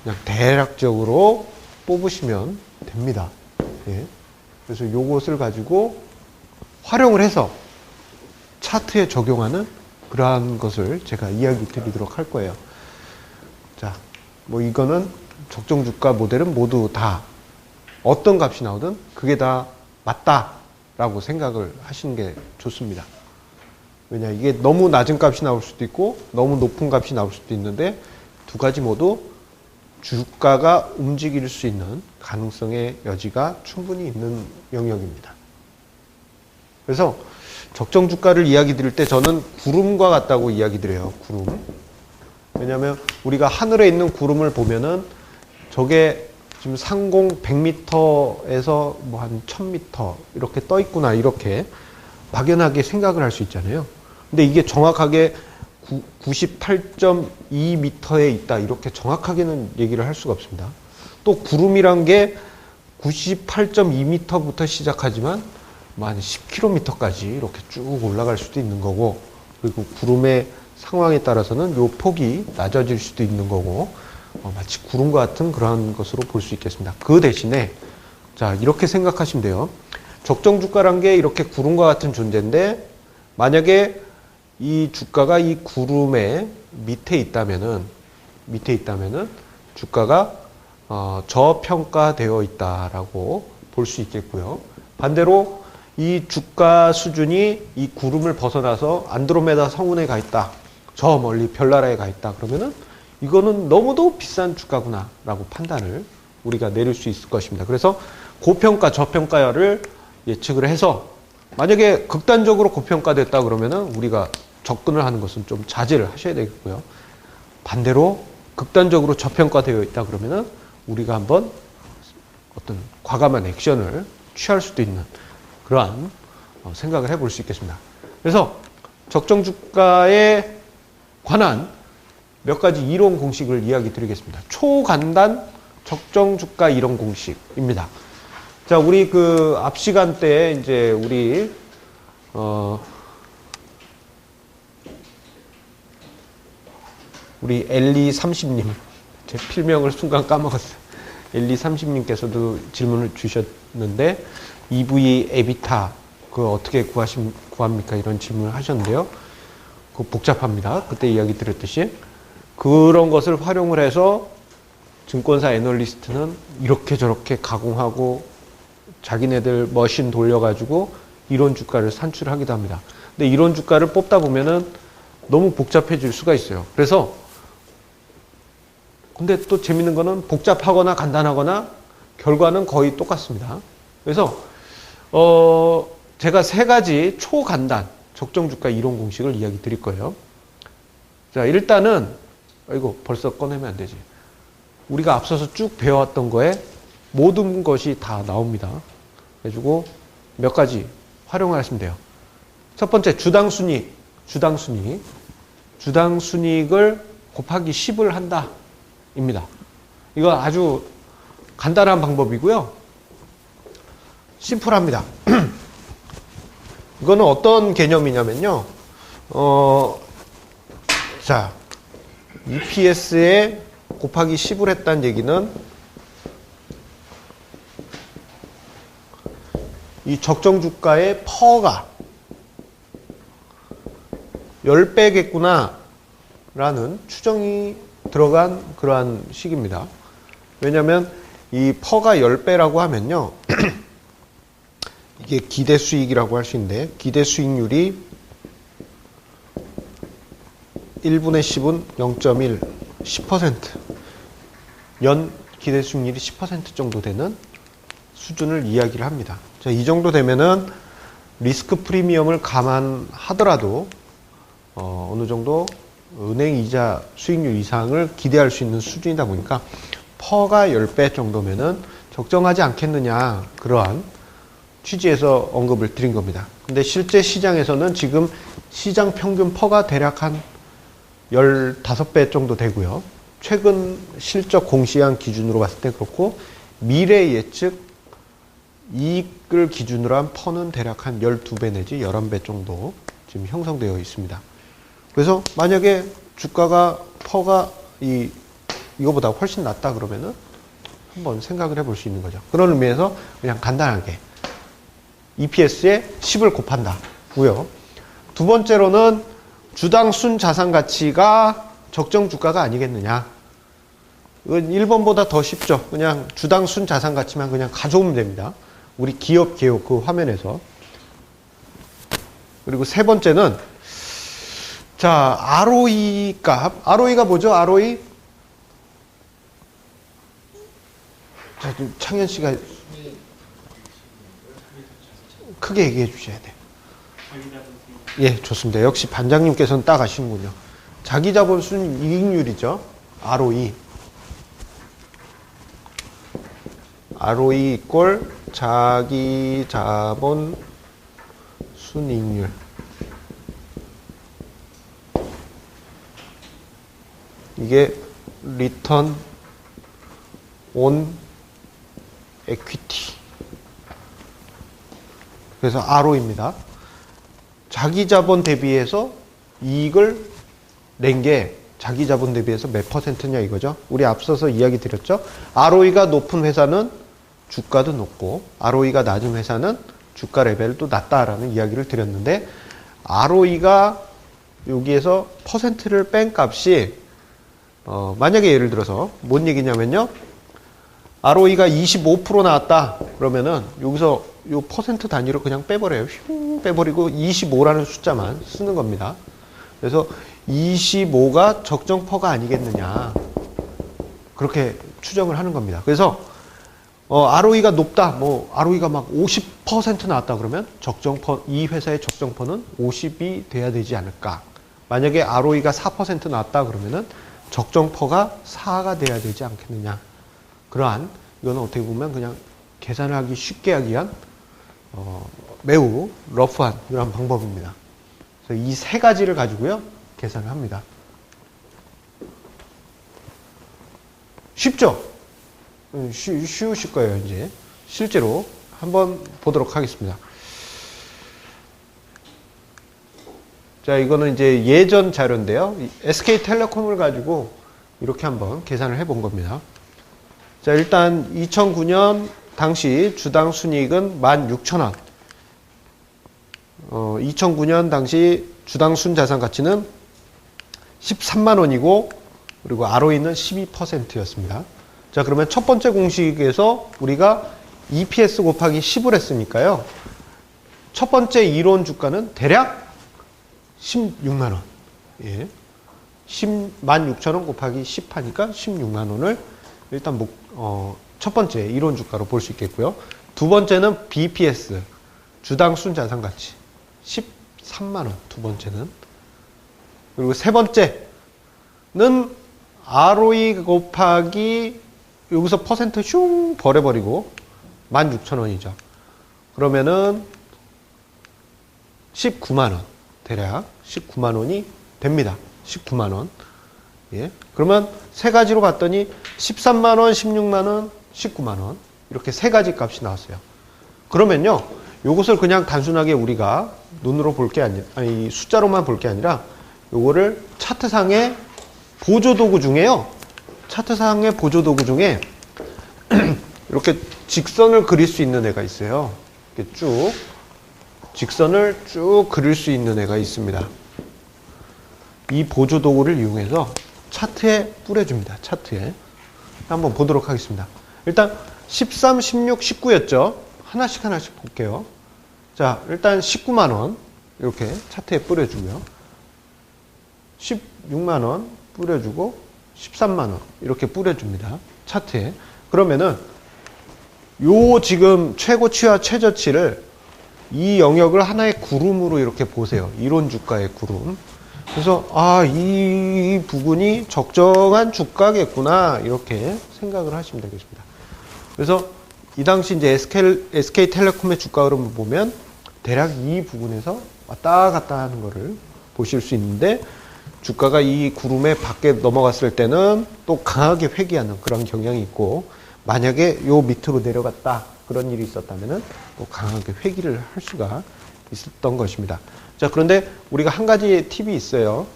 그냥 대략적으로 뽑으시면 됩니다. 예. 그래서 요것을 가지고 활용을 해서 차트에 적용하는 그러한 것을 제가 이야기 드리도록 할 거예요. 자, 뭐 이거는 적정 주가 모델은 모두 다 어떤 값이 나오든 그게 다 맞다라고 생각을 하시는 게 좋습니다. 왜냐, 이게 너무 낮은 값이 나올 수도 있고 너무 높은 값이 나올 수도 있는데 두 가지 모두 주가가 움직일 수 있는 가능성의 여지가 충분히 있는 영역입니다. 그래서 적정 주가를 이야기 드릴 때 저는 구름과 같다고 이야기 드려요. 구름. 왜냐하면 우리가 하늘에 있는 구름을 보면은 저게 지금 상공 100m에서 뭐 한 1000m 이렇게 떠 있구나, 이렇게 막연하게 생각을 할 수 있잖아요. 근데 이게 정확하게 98.2m에 있다, 이렇게 정확하게는 얘기를 할 수가 없습니다. 또 구름이란 게 98.2m부터 시작하지만 한 10km까지 이렇게 쭉 올라갈 수도 있는 거고, 그리고 구름의 상황에 따라서는 요 폭이 낮아질 수도 있는 거고, 마치 구름과 같은 그러한 것으로 볼 수 있겠습니다. 그 대신에 자, 이렇게 생각하시면 돼요. 적정 주가란 게 이렇게 구름과 같은 존재인데, 만약에 이 주가가 이 구름의 밑에 있다면은 주가가 저평가되어 있다라고 볼 수 있겠고요. 반대로 이 주가 수준이 이 구름을 벗어나서 안드로메다 성운에 가 있다, 저 멀리 별나라에 가 있다, 그러면은 이거는 너무도 비싼 주가구나라고 판단을 우리가 내릴 수 있을 것입니다. 그래서 고평가, 저평가를 예측을 해서 만약에 극단적으로 고평가됐다 그러면은 우리가 접근을 하는 것은 좀 자제를 하셔야 되겠고요. 반대로 극단적으로 저평가되어 있다 그러면은 우리가 한번 어떤 과감한 액션을 취할 수도 있는 그러한 생각을 해볼 수 있겠습니다. 그래서 적정 주가에 관한 몇 가지 이론 공식을 이야기 드리겠습니다. 초간단 적정 주가 이론 공식입니다. 자, 우리 그 앞 시간 때 이제 우리 엘리30님, 제 필명을 순간 까먹었어요. 엘리30님께서도 질문을 주셨는데, EV 에비타, 그거 어떻게 구합니까? 이런 질문을 하셨는데요. 그거 복잡합니다. 그때 이야기 드렸듯이. 그런 것을 활용을 해서 증권사 애널리스트는 이렇게 저렇게 가공하고 자기네들 머신 돌려가지고 이론 주가를 산출하기도 합니다. 근데 이론 주가를 뽑다 보면은 너무 복잡해질 수가 있어요. 그래서 근데 또 재밌는 거는 복잡하거나 간단하거나 결과는 거의 똑같습니다. 그래서 제가 세 가지 초간단 적정 주가 이론 공식을 이야기 드릴 거예요. 자, 일단은 이거 벌써 꺼내면 안 되지. 우리가 앞서서 쭉 배워왔던 거에 모든 것이 다 나옵니다. 그래가지고 몇 가지 활용하시면 돼요. 첫 번째, 주당 순이익을 곱하기 10을 한다 입니다. 이거 아주 간단한 방법이고요. 심플합니다. 이거는 어떤 개념이냐면요. 자, EPS에 곱하기 10을 했다는 얘기는 이 적정 주가의 퍼가 10배겠구나 라는 추정이 들어간 그러한 식입니다. 왜냐하면 이 퍼가 10배라고 하면요. 이게 기대 수익이라고 할 수 있는데, 기대 수익률이 1분의 10은 0.1, 10%. 연 기대 수익률이 10% 정도 되는 수준을 이야기를 합니다. 자, 이 정도 되면은 리스크 프리미엄을 감안하더라도 어느 정도 은행 이자 수익률 이상을 기대할 수 있는 수준이다 보니까 퍼가 10배 정도면은 적정하지 않겠느냐, 그러한 취지에서 언급을 드린 겁니다. 근데 실제 시장에서는 지금 시장 평균 퍼가 대략 한 15배 정도 되고요. 최근 실적 공시한 기준으로 봤을 때 그렇고, 미래 예측 이익을 기준으로 한 퍼는 대략 한 12배 내지 11배 정도 지금 형성되어 있습니다. 그래서 만약에 주가가 퍼가 이거보다 훨씬 낮다 그러면은 한번 생각을 해볼 수 있는 거죠. 그런 의미에서 그냥 간단하게 EPS에 10을 곱한다고요. 두 번째로는 주당 순 자산 가치가 적정 주가가 아니겠느냐. 이건 1번보다 더 쉽죠. 그냥 주당 순 자산 가치만 그냥 가져오면 됩니다. 우리 기업 개요 그 화면에서. 그리고 세 번째는 자, ROE 값. ROE가 뭐죠? ROE? 자, 좀 창현 씨가 크게 얘기해 주셔야 돼요. 예, 좋습니다. 역시 반장님께서는 딱 아시는군요. 자기자본 순이익률이죠. ROE. ROE 이꼴 자기자본 순이익률. 이게 리턴 온 에퀴티. 그래서 ROE입니다. 자기 자본 대비해서 이익을 낸 게 자기 자본 대비해서 몇 퍼센트냐 이거죠. 우리 앞서서 이야기 드렸죠. ROE가 높은 회사는 주가도 높고 ROE가 낮은 회사는 주가 레벨도 낮다라는 이야기를 드렸는데 ROE가 여기에서 퍼센트를 뺀 값이 만약에 예를 들어서 뭔 얘기냐면요. ROE가 25% 나왔다. 그러면은 여기서 요 퍼센트 단위로 그냥 빼버려요. 흉 빼버리고 25라는 숫자만 쓰는 겁니다. 그래서 25가 적정퍼가 아니겠느냐. 그렇게 추정을 하는 겁니다. 그래서 ROE가 높다. 뭐 ROE가 막 50% 나왔다 그러면 적정퍼 이 회사의 적정퍼는 50이 돼야 되지 않을까. 만약에 ROE가 4% 나왔다 그러면은 적정퍼가 4가 돼야 되지 않겠느냐. 그러한 이거는 어떻게 보면 그냥 계산을 하기 쉽게 하기 위한 매우 러프한 이런 방법입니다. 그래서 이 세 가지를 가지고요 계산을 합니다. 쉽죠? 쉬우실 거예요. 이제 실제로 한번 보도록 하겠습니다. 자, 이거는 이제 예전 자료인데요. SK텔레콤을 가지고 이렇게 한번 계산을 해본 겁니다. 자, 일단 2009년 당시 주당 순이익은 16,000원. 2009년 당시 주당 순자산 가치는 13만 원이고 그리고 ROE는 12%였습니다. 자, 그러면 첫 번째 공식에서 우리가 EPS 곱하기 10을 했으니까요. 첫 번째 이론 주가는 대략 16만 원. 예. 16,000원 곱하기 10 하니까 16만 원을 일단 첫 번째 이론 주가로 볼 수 있겠고요. 두 번째는 BPS, 주당 순자산 가치 13만 원. 두 번째는. 그리고 세 번째는 ROE 곱하기 여기서 퍼센트 슝 버려버리고 16,000원이죠. 그러면은 19만 원. 대략 19만 원이 됩니다. 19만 원. 예. 그러면 세 가지로 봤더니 13만 원, 16만 원, 19만 원. 이렇게 세 가지 값이 나왔어요. 그러면요. 요것을 그냥 단순하게 우리가 눈으로 볼 게 아니라, 아니, 숫자로만 볼 게 아니라 요거를 차트상의 보조도구 중에요. 차트상의 보조도구 중에 이렇게 직선을 그릴 수 있는 애가 있어요. 이렇게 쭉. 직선을 쭉 그릴 수 있는 애가 있습니다. 이 보조도구를 이용해서 차트에 뿌려줍니다. 차트에. 한번 보도록 하겠습니다. 일단 13, 16, 19였죠. 하나씩 볼게요. 자, 일단 19만 원 이렇게 차트에 뿌려주고요. 16만 원 뿌려주고 13만 원 이렇게 뿌려줍니다. 차트에. 그러면은 요 지금 최고치와 최저치를 이 영역을 하나의 구름으로 이렇게 보세요. 이론 주가의 구름. 그래서 이 부분이 적정한 주가겠구나 이렇게 생각을 하시면 되겠습니다. 그래서 이 당시 이제 SK텔레콤의 주가 흐름을 보면 대략 이 부분에서 왔다 갔다 하는 거를 보실 수 있는데 주가가 이 구름의 밖에 넘어갔을 때는 또 강하게 회귀하는 그런 경향이 있고 만약에 요 밑으로 내려갔다 그런 일이 있었다면은 또 강하게 회귀를 할 수가 있었던 것입니다. 자, 그런데 우리가 한 가지 팁이 있어요.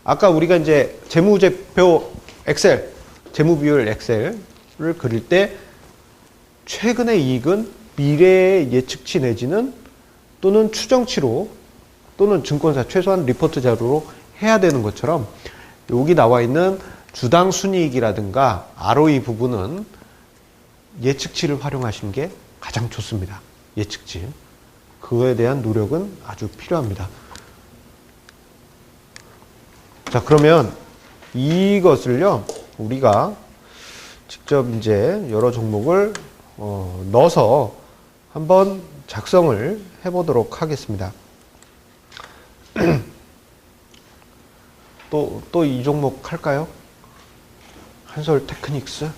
아까 우리가 이제 재무제표 엑셀, 재무비율 엑셀을 그릴 때 최근의 이익은 미래의 예측치 내지는 또는 추정치로 또는 증권사 최소한 리포트 자료로 해야 되는 것처럼 여기 나와 있는 주당 순이익이라든가 ROE 부분은 예측치를 활용하시는 게 가장 좋습니다. 예측치. 그거에 대한 노력은 아주 필요합니다. 자, 그러면 이것을요, 우리가 직접 이제 여러 종목을 넣어서 한번 작성을 해보도록 하겠습니다. 또 이 종목 할까요? 한솔 테크닉스?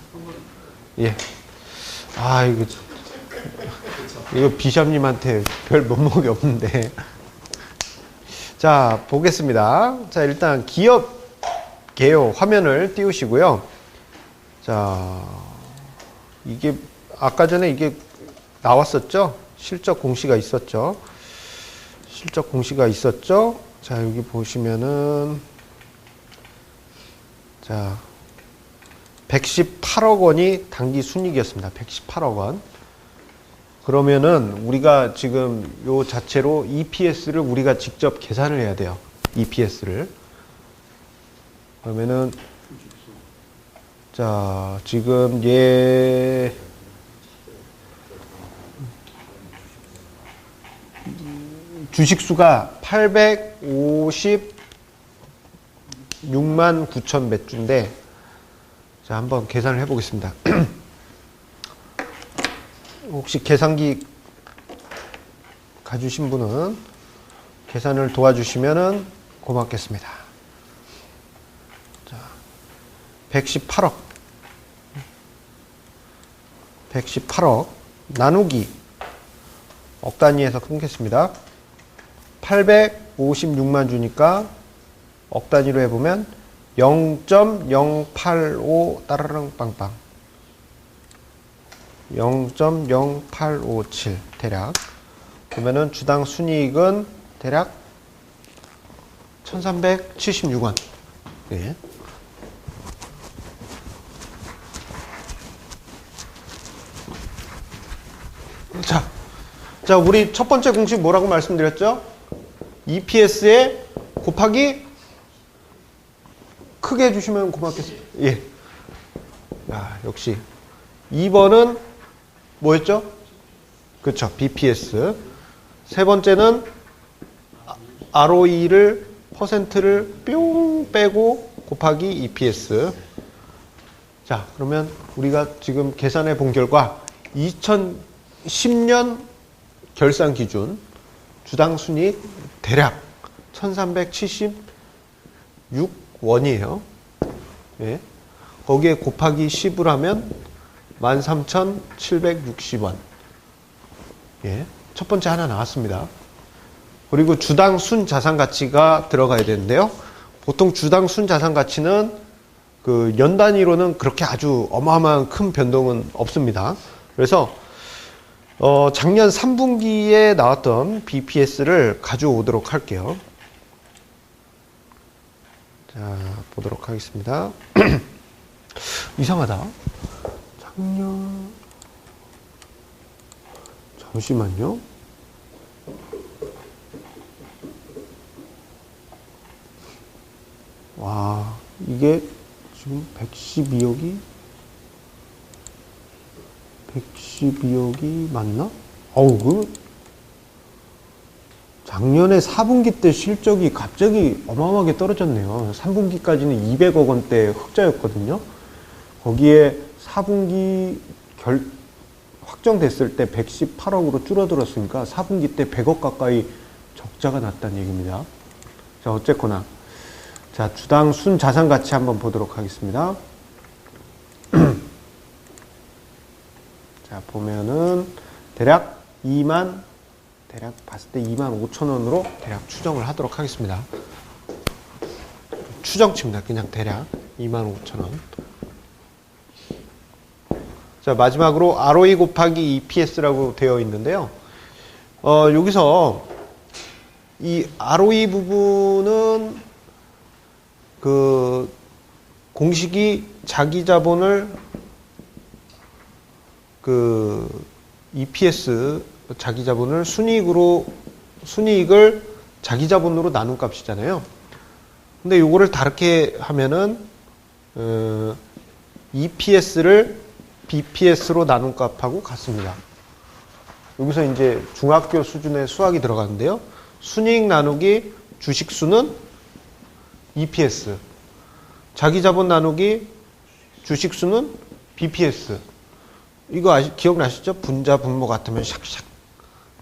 예. 아, 이거 비샵님한테 별 면목이 없는데. 자, 보겠습니다. 자, 일단 기업 개요 화면을 띄우시고요. 자, 이게 아까 전에 이게 나왔었죠? 실적 공시가 있었죠? 실적 공시가 있었죠? 자, 여기 보시면은 자, 118억 원이 당기 순이익이었습니다. 118억 원. 그러면은 우리가 지금 요 자체로 EPS를 우리가 직접 계산을 해야 돼요. EPS를. 그러면은 자, 지금 얘 주식 수가 856만 9천 몇 주인데, 자, 한번 계산을 해보겠습니다. 혹시 계산기 가주신 분은 계산을 도와주시면은 고맙겠습니다. 자, 118억 나누기 억 단위에서 끊겠습니다. 856만 주니까 억 단위로 해보면 0.085 따라랑 빵빵 0.0857 대략. 그러면은 주당 순이익은 대략 1376원. 예. 자, 우리 첫 번째 공식 뭐라고 말씀드렸죠? EPS에 곱하기 크게 해주시면 고맙겠습니다. 예. 야, 역시 2번은 뭐였죠? 그렇죠. BPS. 세 번째는 ROE를 퍼센트를 뿅 빼고 곱하기 EPS. 자, 그러면 우리가 지금 계산해 본 결과 2010년 결산 기준 주당 순이익 대략 1376원이에요. 예. 거기에 곱하기 10을 하면 13,760원. 예. 첫 번째 하나 나왔습니다. 그리고 주당 순 자산 가치가 들어가야 되는데요. 보통 주당 순 자산 가치는 그 연 단위로는 그렇게 아주 어마어마한 큰 변동은 없습니다. 그래서 작년 3분기에 나왔던 BPS를 가져오도록 할게요. 자, 보도록 하겠습니다. 이상하다. 잠시만요. 와, 이게 지금 112억이 맞나? 작년에 4분기 때 실적이 갑자기 어마어마하게 떨어졌네요. 3분기까지는 200억 원대 흑자였거든요. 거기에 4분기 확정됐을 때 118억으로 줄어들었으니까 4분기 때 100억 가까이 적자가 났다는 얘기입니다. 자, 어쨌거나. 자, 주당 순 자산 가치 한번 보도록 하겠습니다. 자, 보면은 대략 봤을 때 25,000원으로 대략 추정을 하도록 하겠습니다. 추정치입니다. 그냥 대략 25,000원. 자, 마지막으로 ROE 곱하기 EPS라고 되어 있는데요. 여기서 이 ROE 부분은 그 공식이 자기 자본을 그 EPS 자기 자본을 순이익을 자기 자본으로 나눈 값이잖아요. 근데 요거를 다르게 하면은 EPS를 BPS로 나눈 값하고 같습니다. 여기서 이제 중학교 수준의 수학이 들어가는데요. 순이익 나누기 주식수는 EPS. 자기 자본 나누기 주식수는 BPS. 이거 기억나시죠? 분자 분모 같으면 샥샥.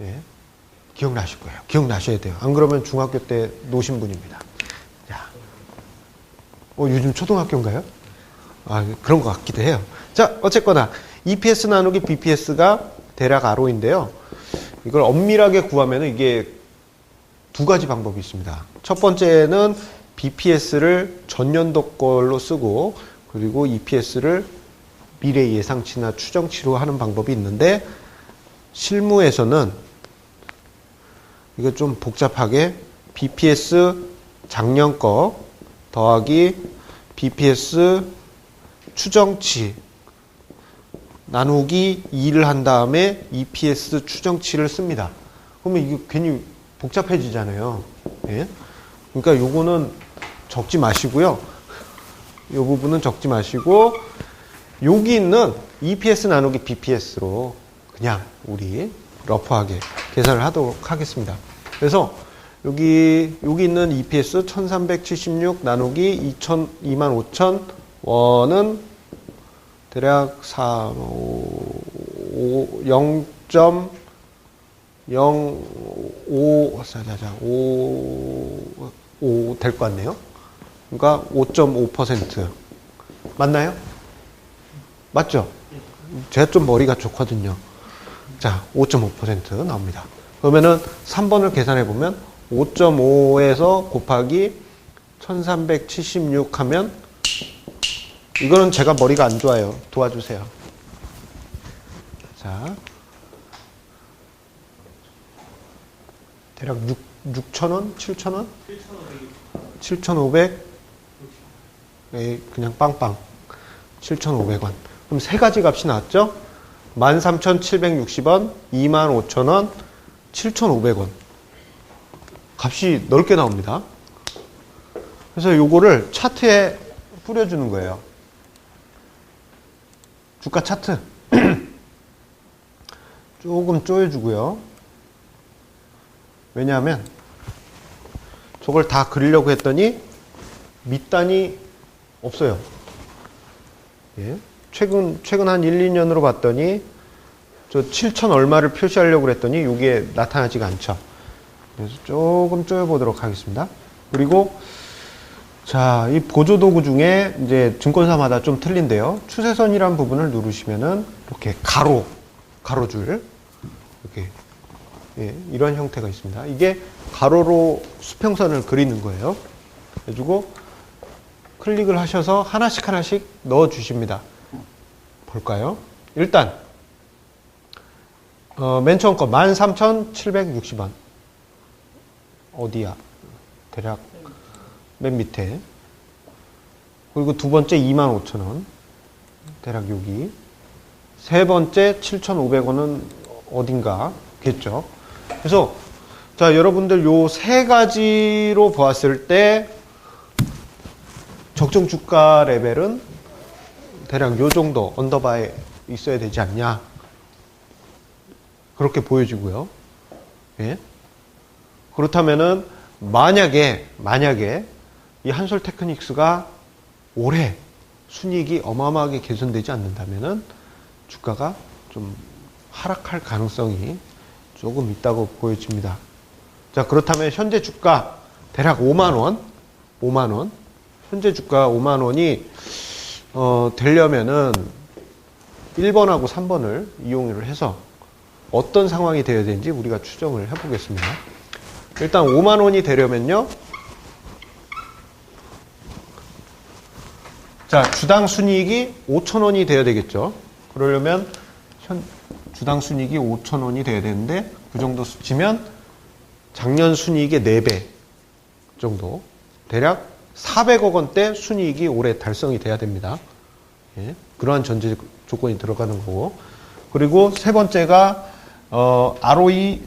예. 기억나실 거예요. 기억나셔야 돼요. 안 그러면 중학교 때 노신 분입니다. 자. 요즘 초등학교인가요? 그런 것 같기도 해요. 자, 어쨌거나 EPS 나누기 BPS가 대략 RO인데요. 이걸 엄밀하게 구하면 이게 두 가지 방법이 있습니다. 첫 번째는 BPS를 전년도 걸로 쓰고 그리고 EPS를 미래 예상치나 추정치로 하는 방법이 있는데 실무에서는 이거 좀 복잡하게 BPS 작년 거 더하기 BPS 추정치 나누기 2를 한 다음에 EPS 추정치를 씁니다. 그러면 이게 괜히 복잡해지잖아요. 예? 그러니까 요거는 적지 마시고요. 요 부분은 적지 마시고 여기 있는 EPS 나누기 BPS로 그냥 우리 러프하게 계산을 하도록 하겠습니다. 그래서 여기 있는 EPS 1376 나누기 25,000원은 대략 0.05 될 것 같네요. 그러니까 5.5% 맞나요? 맞죠? 제가 좀 머리가 좋거든요. 자, 5.5% 나옵니다. 그러면은 3번을 계산해 보면 5.5에서 곱하기 1376 하면 이거는 제가 머리가 안 좋아요. 도와주세요. 자, 대략 6,000원? 7,000원? 7,500? 그냥 빵빵. 7,500원. 그럼 세 가지 값이 나왔죠? 13,760원, 25,000원, 7,500원. 값이 넓게 나옵니다. 그래서 요거를 차트에 뿌려주는 거예요. 주가 차트. 조금 쪼여주고요. 왜냐하면 저걸 다 그리려고 했더니 밑단이 없어요. 예. 최근 한 1, 2년으로 봤더니 저 7천 얼마를 표시하려고 그랬더니 이게 나타나지가 않죠. 그래서 조금 쪼여보도록 하겠습니다. 그리고 자, 이 보조도구 중에 이제 증권사마다 좀 틀린데요. 추세선이란 부분을 누르시면은 이렇게 가로줄 이렇게 예, 이런 형태가 있습니다. 이게 가로로 수평선을 그리는 거예요. 그래가지고 클릭을 하셔서 하나씩 넣어 주십니다. 볼까요? 일단 맨 처음 거 13,760원 어디야? 대략 맨 밑에. 그리고 두 번째 25,000원 대략 여기. 세 번째 7,500원은 어딘가겠죠. 그래서 자, 여러분들 요 세 가지로 보았을 때 적정 주가 레벨은 대략 요 정도 언더바에 있어야 되지 않냐. 그렇게 보여지고요. 예? 그렇다면은 만약에 이 한솔테크닉스가 올해 순이익이 어마어마하게 개선되지 않는다면은 주가가 좀 하락할 가능성이 조금 있다고 보여집니다. 자, 그렇다면 현재 주가 대략 5만 원. 현재 주가 5만 원이 되려면은 1번하고 3번을 이용을 해서 어떤 상황이 되어야 되는지 우리가 추정을 해보겠습니다. 일단 5만 원이 되려면요. 자, 주당 순이익이 5,000원이 되어야 되겠죠. 그러려면 주당 순이익이 5,000원이 돼야 되는데 그 정도 수치면 작년 순이익의 4배 정도 대략 400억 원대 순이익이 올해 달성이 돼야 됩니다. 예, 그러한 전제 조건이 들어가는 거고. 그리고 세 번째가 ROE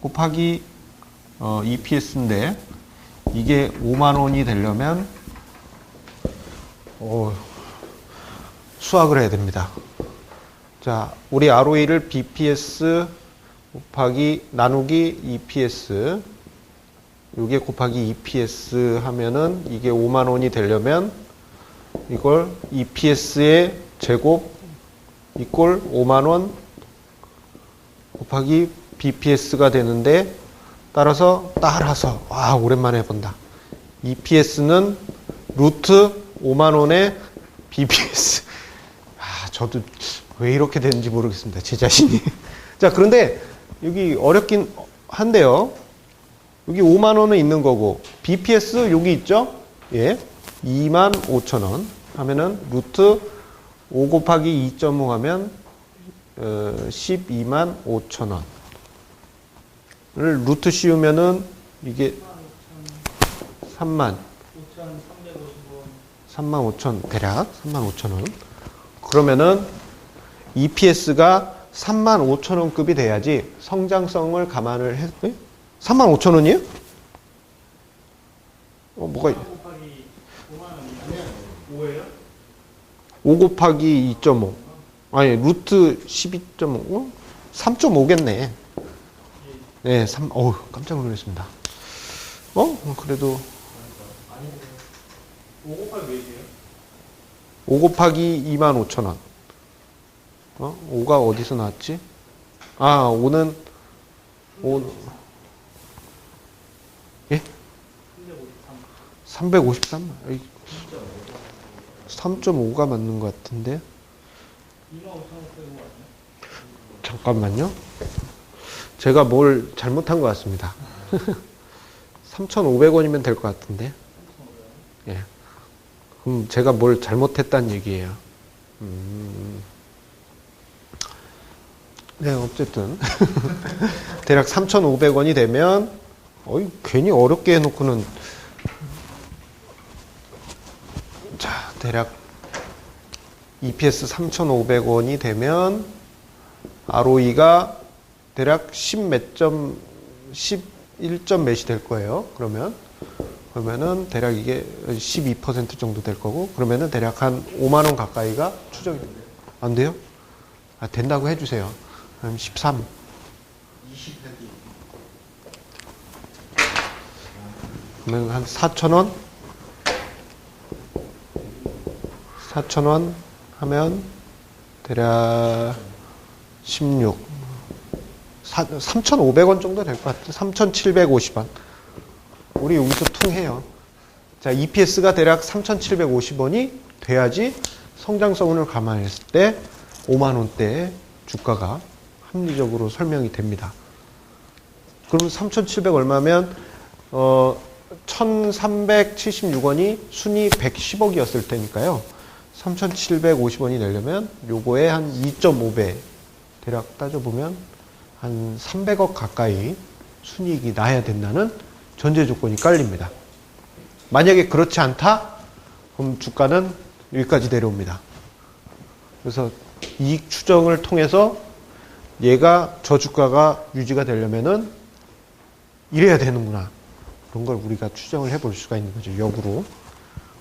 곱하기 EPS인데 이게 5만 원이 되려면 수학을 해야 됩니다. 자, 우리 ROE를 BPS 곱하기 나누기 EPS 요게 곱하기 EPS 하면은 이게 5만 원이 되려면 이걸 EPS의 제곱 이꼴 5만 원 곱하기 BPS가 되는데 따라서 와 오랜만에 해본다. EPS는 루트 5만 원의 BPS. 저도 왜 이렇게 되는지 모르겠습니다. 제 자신이. 자, 그런데 여기 어렵긴 한데요. 여기 5만 원은 있는 거고 BPS 여기 있죠? 예. 2만 5천 원 하면은 루트 5 곱하기 2.5 하면 12만 5천 원을 루트 씌우면은 이게 3만 5천 대략 3만 5천 원. 그러면은 EPS가 3만 5천 원급이 돼야지 성장성을 감안을 해서 3만 5천 원이에요? 뭐가 5 곱하기 2.5 아니 루트 12.5 3.5겠네. 네, 깜짝 놀랐습니다. 그래도 5 곱하기 몇이에요? 5 곱하기 2만 5천 원. 5가 어디서 나왔지? 5는 353. 예? 353? 3.5가 맞는 것 같은데. 잠깐만요. 제가 뭘 잘못한 것 같습니다. 3,500원이면 될 것 같은데. 예. 그럼 제가 뭘 잘못했다는 얘기예요. 네, 어쨌든. 대략 3,500원이 되면, 괜히 어렵게 해놓고는. 자, 대략 EPS 3,500원이 되면, ROE가 대략 11점 몇이 될 거예요. 그러면은 대략 이게 12% 정도 될 거고, 그러면은 대략 한 5만 원 가까이가 추정이 됩니다. 안 돼요? 된다고 해주세요. 그럼 13. 20 해도 그러면 한 4,000원? 4,000원 하면 대략 16. 3,500원 정도 될 것 같아요. 3,750원. 우리 여기서 퉁해요. 자, EPS가 대략 3,750원이 돼야지 성장성을 감안했을 때 5만 원대 주가가 합리적으로 설명이 됩니다. 그럼 3,700 얼마면 1,376원이 순위 110억이었을 테니까요. 3,750원이 되려면 요거에 한 2.5배 대략 따져보면 한 300억 가까이 순이익이 나야 된다는 전제 조건이 깔립니다. 만약에 그렇지 않다? 그럼 주가는 여기까지 내려옵니다. 그래서 이익 추정을 통해서 얘가 저 주가가 유지가 되려면은 이래야 되는구나. 그런 걸 우리가 추정을 해볼 수가 있는 거죠. 역으로.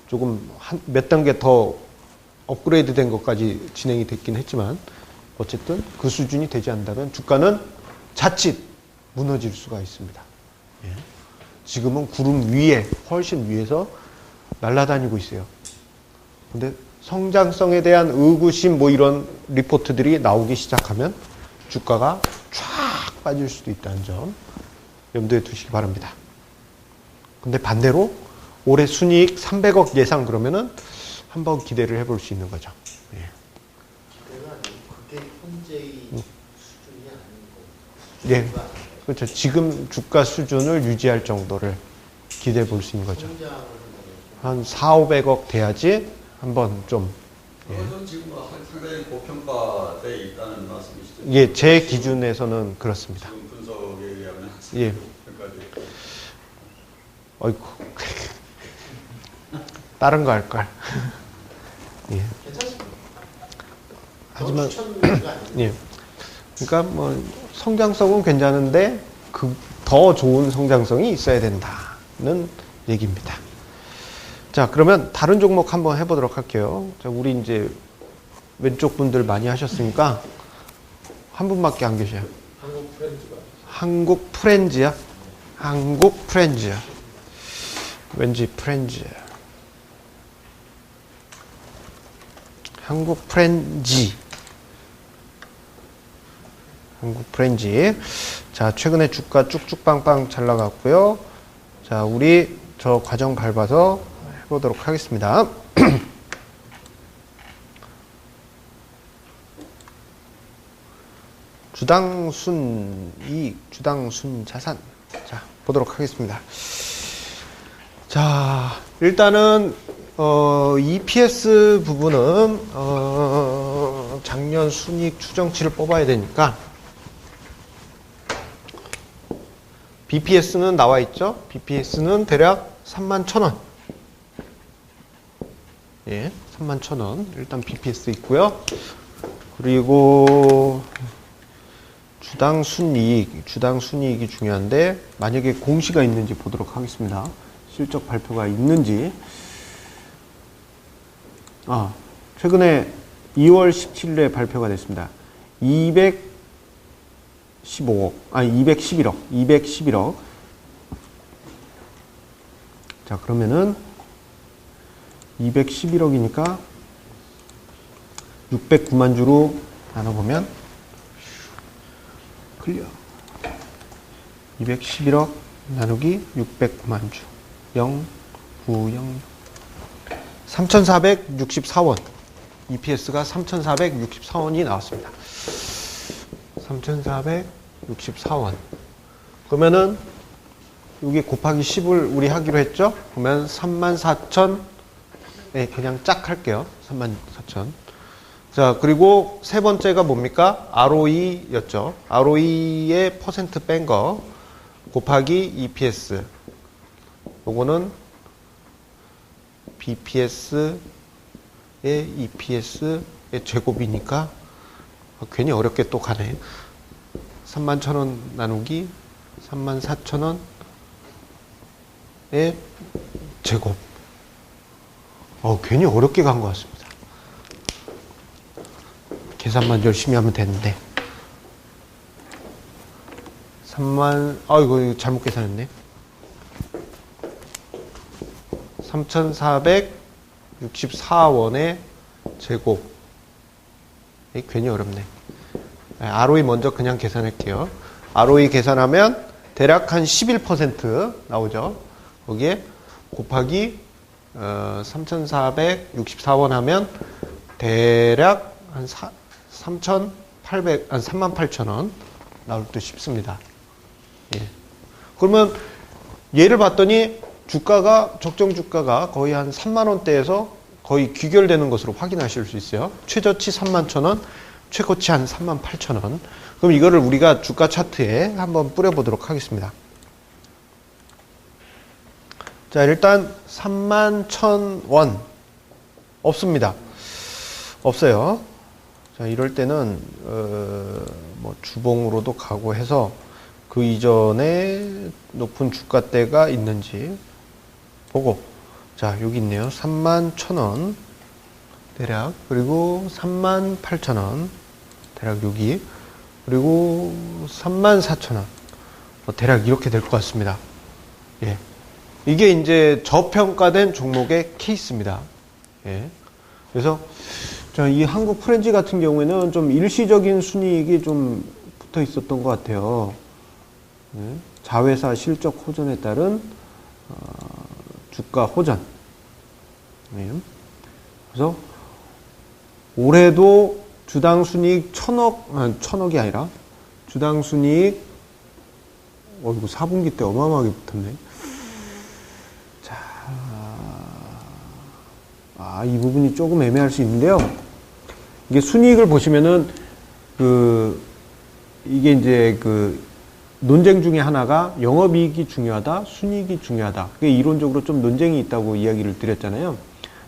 조금 몇 단계 더 업그레이드 된 것까지 진행이 됐긴 했지만 어쨌든 그 수준이 되지 않는다면 주가는 자칫 무너질 수가 있습니다. 예. 지금은 구름 위에 훨씬 위에서 날아다니고 있어요. 근데 성장성에 대한 의구심 이런 리포트들이 나오기 시작하면 주가가 쫙 빠질 수도 있다는 점 염두에 두시기 바랍니다. 근데 반대로 올해 순이익 300억 예상 그러면은 한번 기대를 해볼 수 있는 거죠. 예. 기대가 아니고 그게 현재의 수준이 아니고 예. 그렇죠. 지금 주가 수준을 유지할 정도를 기대해 볼 수 있는 거죠. 한 4, 500억 돼야지 한번 좀. 예. 그것은 지금 상당히 고평가되어 있다는 말씀이시죠? 예, 제 기준에서는 그렇습니다. 지금 분석에 의하면 예. 고평가되어 있다. 어이구. 다른 거 할걸. 예. 괜찮습니다. 하지만, 추천가 아니고 예. 그러니까 성장성은 괜찮은데 더 좋은 성장성이 있어야 된다는 얘기입니다. 자, 그러면 다른 종목 한번 해보도록 할게요. 자, 우리 이제 왼쪽 분들 많이 하셨으니까 한 분밖에 안 계셔요. 한국 프렌즈가 한국 프렌즈야? 한국 프렌즈. 왠지 프렌즈. 한국 프렌즈. 한국 프렌즈. 자, 최근에 주가 쭉쭉 빵빵 잘 나갔고요. 자, 우리 저 과정 밟아서 해보도록 하겠습니다. 주당 순이익, 주당 순자산. 자, 보도록 하겠습니다. 자, 일단은 EPS 부분은 작년 순이익 추정치를 뽑아야 되니까 BPS는 나와 있죠? BPS는 대략 31,000원. 예, 31,000원. 일단 BPS 있고요. 그리고 주당 순이익이 중요한데 만약에 공시가 있는지 보도록 하겠습니다. 실적 발표가 있는지. 최근에 2월 17일에 발표가 됐습니다. 211억. 자, 그러면은 211억이니까 609만 주로 나눠보면 클리어. 211억 나누기 609만 주. 0, 9, 0. 3,464원. EPS가 3,464원이 나왔습니다. 3,464원. 그러면은 여기 곱하기 10을 우리 하기로 했죠? 그러면 34,000. 네, 그냥 짝 할게요. 34,000. 자, 그리고 세 번째가 뭡니까? ROE였죠. ROE의 퍼센트 뺀 거 곱하기 EPS. 요거는 BPS의 EPS의 제곱이니까 괜히 어렵게 또 가네. 31,000원 나누기 34,000원의 제곱. 괜히 어렵게 간 것 같습니다. 계산만 열심히 하면 되는데. 이거 잘못 계산했네. 3,464원의 제곱. 괜히 어렵네. ROE 먼저 그냥 계산할게요. ROE 계산하면 대략 한 11% 나오죠. 거기에 곱하기 3,464원 하면 대략 한 38,000원 나올 듯 싶습니다. 예. 그러면 얘를 봤더니 주가가, 적정 주가가 거의 한 3만원대에서 거의 귀결되는 것으로 확인하실 수 있어요. 최저치 31,000원, 최고치 한 38,000원. 그럼 이거를 우리가 주가 차트에 한번 뿌려보도록 하겠습니다. 자, 일단 31,000원 없습니다. 없어요. 자, 이럴 때는 뭐 주봉으로도 가고 해서 그 이전에 높은 주가대가 있는지 보고, 자, 여기 있네요. 31,000원 대략, 그리고 38,000원 대략 여기, 그리고 34,000원 대략 이렇게 될 것 같습니다. 예. 이게 이제 저평가된 종목의 케이스입니다. 예. 그래서 자, 이 한국 프렌즈 같은 경우에는 좀 일시적인 순이익이 좀 붙어 있었던 것 같아요. 예. 자회사 실적 호전에 따른 주가 호전. 예. 그래서 올해도 주당 순이익 1,000억이 아니라 주당 순이익 이거 4분기 때 어마어마하게 붙었네. 자, 이 부분이 조금 애매할 수 있는데요. 이게 순이익을 보시면은 이게 이제 논쟁 중에 하나가 영업이익이 중요하다, 순이익이 중요하다. 그게 이론적으로 좀 논쟁이 있다고 이야기를 드렸잖아요.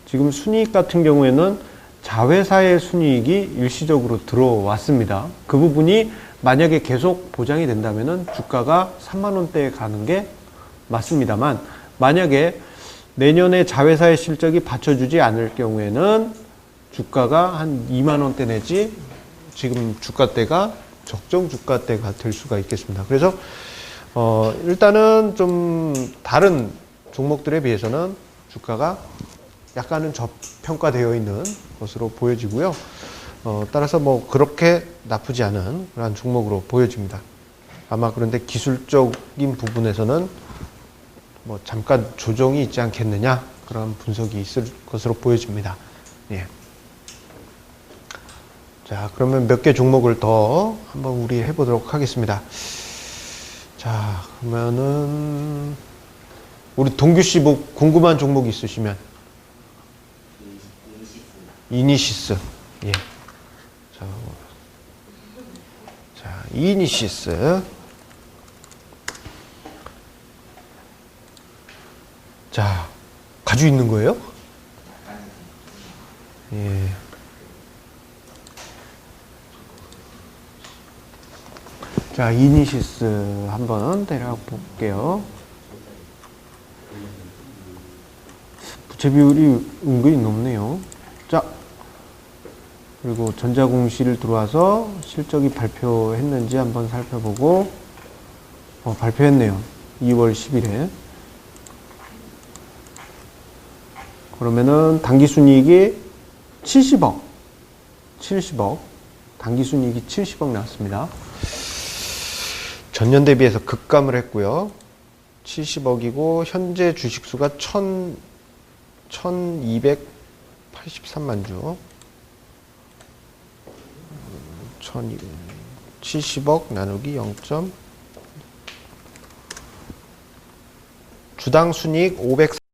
지금 순이익 같은 경우에는 자회사의 순이익이 일시적으로 들어왔습니다. 그 부분이 만약에 계속 보장이 된다면은 주가가 3만원대에 가는 게 맞습니다만, 만약에 내년에 자회사의 실적이 받쳐주지 않을 경우에는 주가가 한 2만원대 내지 지금 주가대가 적정 주가대가 될 수가 있겠습니다. 그래서 일단은 좀 다른 종목들에 비해서는 주가가 약간은 저평가되어 있는 것으로 보여지고요. 따라서 뭐 그렇게 나쁘지 않은 그런 종목으로 보여집니다. 아마 그런데 기술적인 부분에서는 뭐 잠깐 조정이 있지 않겠느냐 그런 분석이 있을 것으로 보여집니다. 예. 자, 그러면 몇 개 종목을 더 한번 우리 해보도록 하겠습니다. 자, 그러면은 우리 동규 씨 뭐 궁금한 종목 있으시면 이니시스. 예. 자, 이니시스. 자, 가지고 있는 거예요? 예. 자, 이니시스 한번 데려가 볼게요. 부채 비율이 은근히 높네요. 자, 그리고 전자공시를 들어와서 실적이 발표했는지 한번 살펴보고, 발표했네요. 2월 10일에. 그러면은 당기순이익이 70억. 당기순이익이 70억 나왔습니다. 전년 대비해서 급감을 했고요. 70억이고 현재 주식수가 1283만 주. 70억 나누기 0. 주당 순이익 500